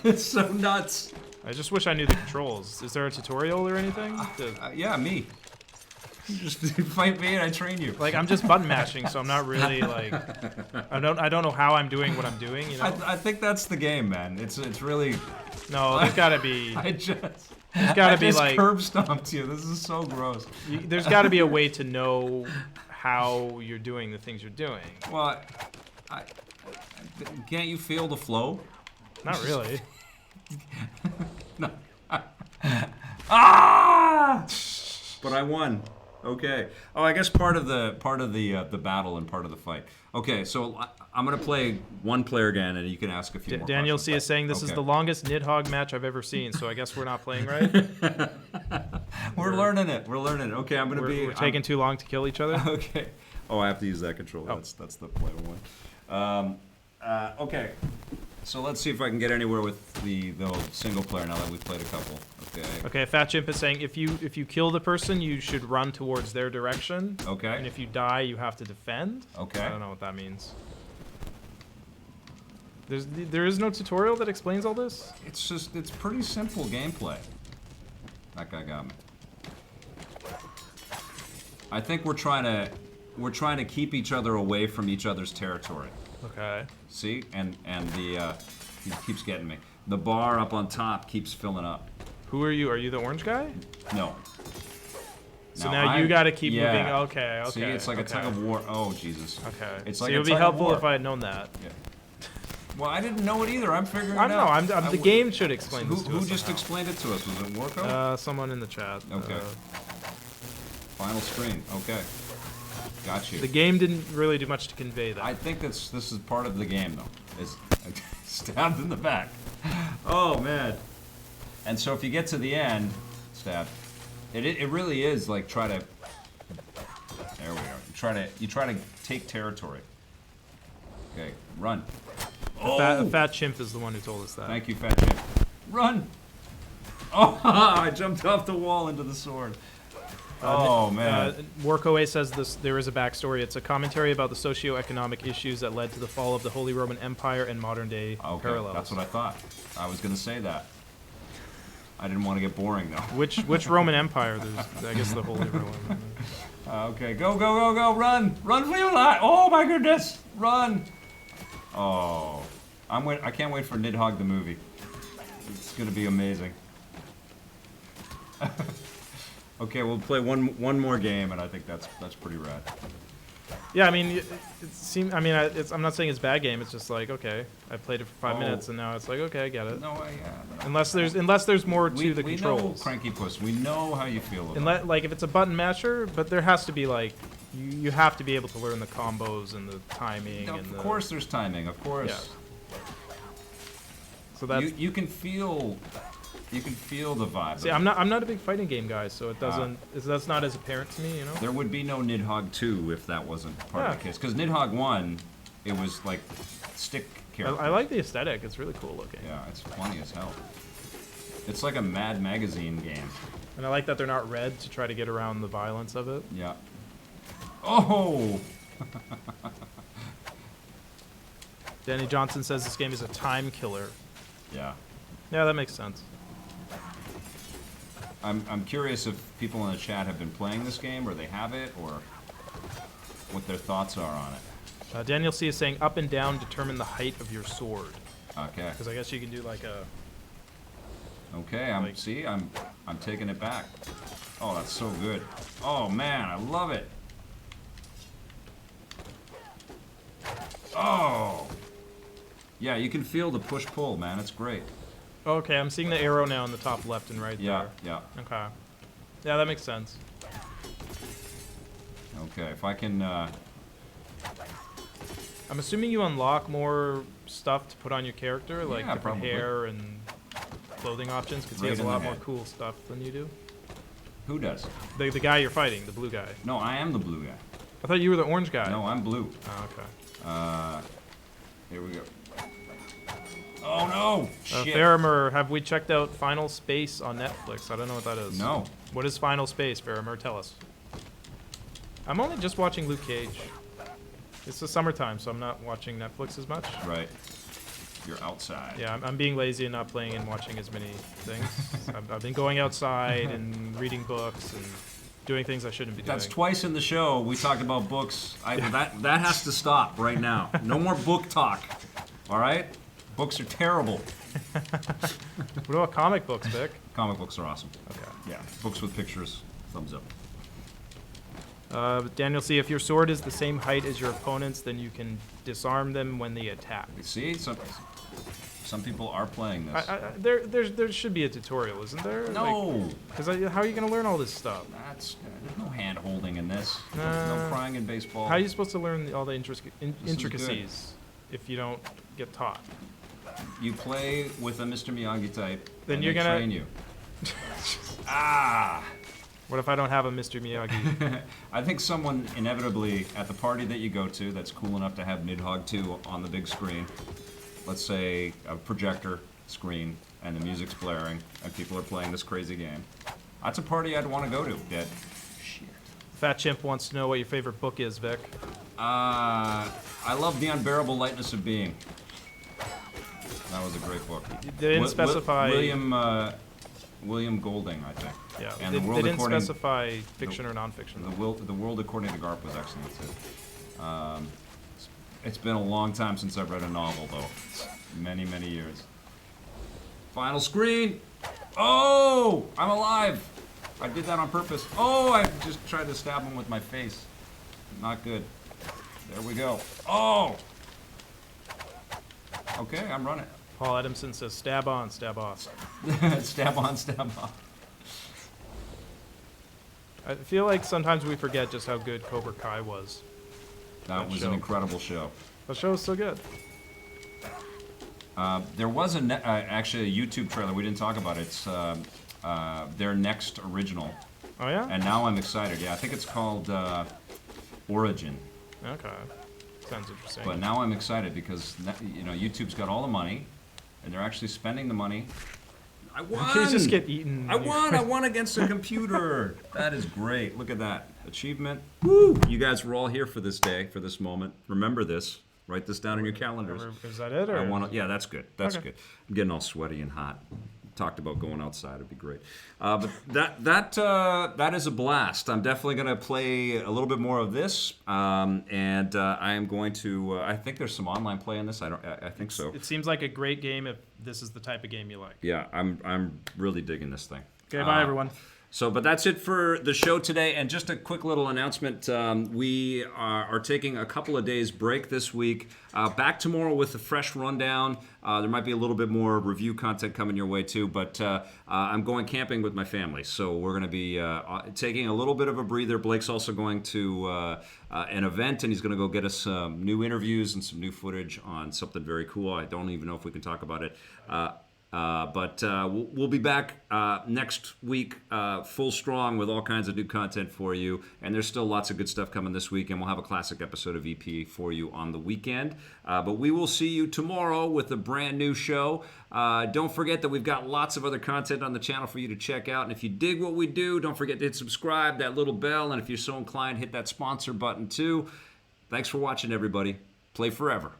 It's so nuts. I just wish I knew the controls. Is there a tutorial or anything? Yeah, me. You just fight me and I train you. Like I'm just button mashing, so I'm not really like I don't know how I'm doing what I'm doing. You know? I think that's the game, man. It's really. No, there's gotta be. There's gotta be, like- curb stomped you. This is so gross. There's got to be a way to know how you're doing the things you're doing. Well, can't you feel the flow? Not really. No. Ah! But I won. Okay. Oh, I guess part of the battle and part of the fight. Okay, so I'm gonna play one player again, and you can ask a few more Daniel C questions. is saying this is Okay. the longest Nidhogg match I've ever seen, so I guess we're not playing right. We're learning it. We're learning it. Okay, I'm gonna We're taking too long to kill each other. Okay. Oh, I have to use that control. Oh. That's the player one. Okay. So let's see if I can get anywhere with the single player now that we've played a couple. Okay. Okay, Fat Chimp is saying if you kill the person, you should run towards their direction. Okay. And if you die, you have to defend. Okay. I don't know what that means. There is no tutorial that explains all this? It's pretty simple gameplay. That guy got me. I think we're trying to keep each other away from each other's territory. Okay. See? And the he keeps getting me. The bar up on top keeps filling up. Who are you? Are you the orange guy? No. So now you got to keep moving. Yeah. Okay. See, it's like a tug of war. Oh, Jesus. Okay. It's So like it a would be tug of helpful war. if I had known that. Yeah. Well, I didn't know it either. I'm figuring it I don't know. out. The game should explain Who, this to who us just somehow. explained it to us? Was it Warco? Someone in the chat. Okay. Final screen. Okay. Got you. The game didn't really do much to convey that. I think this is part of the game, though. Is stabbed in the back. Oh, man. And so if you get to the end, stab. It really is like try to. There we are. You try to take territory. Okay, run. A fat chimp is the one who told us that. Thank you, Fat Chimp. Run! Oh, I jumped off the wall into the sword. Oh, man. Warco A says there is a backstory. It's a commentary about the socio-economic issues that led to the fall of the Holy Roman Empire and modern-day parallels. That's what I thought. I was going to say that. I didn't want to get boring, though. Which Roman Empire? There's, I guess, the Holy Roman. Okay, go, go, go, go, run! Run for your life! Oh, my goodness! Run! Oh. I can't wait for Nidhogg the movie. It's going to be amazing. Okay, we'll play one more game, and I think that's pretty rad. Yeah, I mean, I'm not saying it's a bad game. It's just like, okay, I played it for 5 minutes, and now it's like, okay, I get it. No, Unless there's more to the controls. We know, Cranky Puss. We know how you feel about it. Like if it's a button masher, but there has to be like, you have to be able to learn the combos and the timing. No, and of course, there's timing. Of course. Yeah. So that's you can feel. You can feel the vibe. See, I'm not a big fighting game guy, so it doesn't. That's not as apparent to me, you know. There would be no Nidhogg 2 if that wasn't part of the case. Because Nidhogg 1, it was like stick character. I like the aesthetic. It's really cool looking. Yeah, it's funny as hell. It's like a Mad Magazine game. And I like that they're not red to try to get around the violence of it. Yeah. Oh. Danny Johnson says this game is a time killer. Yeah. Yeah, that makes sense. I'm curious if people in the chat have been playing this game, or they have it, or what their thoughts are on it. Daniel C is saying up and down determine the height of your sword. Okay. Because I guess you can do like a. Okay. I'm taking it back. Oh, that's so good. Oh man, I love it. Oh. Yeah, you can feel the push-pull, man. It's great. Okay, I'm seeing the arrow now in the top left and right there. Yeah. Okay. Yeah, that makes sense. Okay, if I can. I'm assuming you unlock more stuff to put on your character, like Yeah, different probably. hair and clothing options, because he Right has a in the lot more head. cool stuff than you do. Who does? The guy you're fighting, the blue guy. No, I am the blue guy. I thought you were the orange guy. No, I'm blue. Oh, okay. Here we go. Oh no! Shit. Faramer, have we checked out Final Space on Netflix? I don't know what that is. No. What is Final Space, Faramer? Tell us. I'm only just watching Luke Cage. It's the summertime, so I'm not watching Netflix as much. Right. You're outside. Yeah, I'm being lazy and not playing and watching as many things. I've been going outside and reading books and doing things I shouldn't be doing. That's twice in the show we talked about books. That has to stop right now. No more book talk. All right? Books are terrible. What about comic books, Vic? Comic books are awesome. Okay. Yeah. Books with pictures. Thumbs up. Daniel C., if your sword is the same height as your opponent's, then you can disarm them when they attack. See, some people are playing this. There should be a tutorial, isn't there? No. Because how are you going to learn all this stuff? There's no hand holding in this. No crying in baseball. How are you supposed to learn all the intricacies if you don't get taught? You play with a Mr. Miyagi type. Then and you're they gonna train you. Ah. What if I don't have a Mr. Miyagi? I think someone inevitably at the party that you go to that's cool enough to have Nidhogg 2 on the big screen, let's say a projector screen, and the music's blaring, and people are playing this crazy game. That's a party I'd want to go to, Dad. Shit. Fat Chimp wants to know what your favorite book is, Vic. I love The Unbearable Lightness of Being. That was a great book. They didn't specify. William William Golding, I think. Yeah, And they the world didn't according specify fiction or nonfiction. the world according to Garp was excellent too. It's been a long time since I've read a novel, though. Many, many years. Final screen. Oh, I'm alive. I did that on purpose. Oh, I just tried to stab him with my face. Not good. There we go. Oh. Okay, I'm running. Paul Adamson says, "Stab on, stab off." Stab on, stab off. I feel like sometimes we forget just how good Cobra Kai was. That was show. an incredible show. The show is so good. There was actually a YouTube trailer. We didn't talk about it. It's their next original. Oh yeah? And now I'm excited. Yeah, I think it's called Origin. Okay. Sounds interesting. But now I'm excited because YouTube's got all the money, and they're actually spending the money. I won. You just get eaten. I won. I won against a computer. That is great. Look at that achievement. Woo! You guys were all here for this day, for this moment. Remember this. Write this down in your calendars. Is that it? Or? I want to. Yeah, that's good. That's Okay. good. I'm getting all sweaty and hot. Talked about going outside. It'd be great. But that is a blast. I'm definitely going to play a little bit more of this, and I am going to. I think there's some online play in this. I think so. It seems like a great game if this is the type of game you like. Yeah, I'm really digging this thing. Okay, bye everyone. But that's it for the show today. And just a quick little announcement. We are taking a couple of days break this week. Back tomorrow with a fresh rundown. There might be a little bit more review content coming your way too. But I'm going camping with my family. So we're going to be taking a little bit of a breather. Blake's also going to an event, and he's going to go get us some new interviews and some new footage on something very cool. I don't even know if we can talk about it. But we'll be back next week full strong with all kinds of new content for you. And there's still lots of good stuff coming this week. And we'll have a classic episode of EP for you on the weekend. But we will see you tomorrow with a brand new show. Don't forget that we've got lots of other content on the channel for you to check out. And if you dig what we do, don't forget to hit subscribe, that little bell. And if you're so inclined, hit that sponsor button too. Thanks for watching, everybody. Play forever.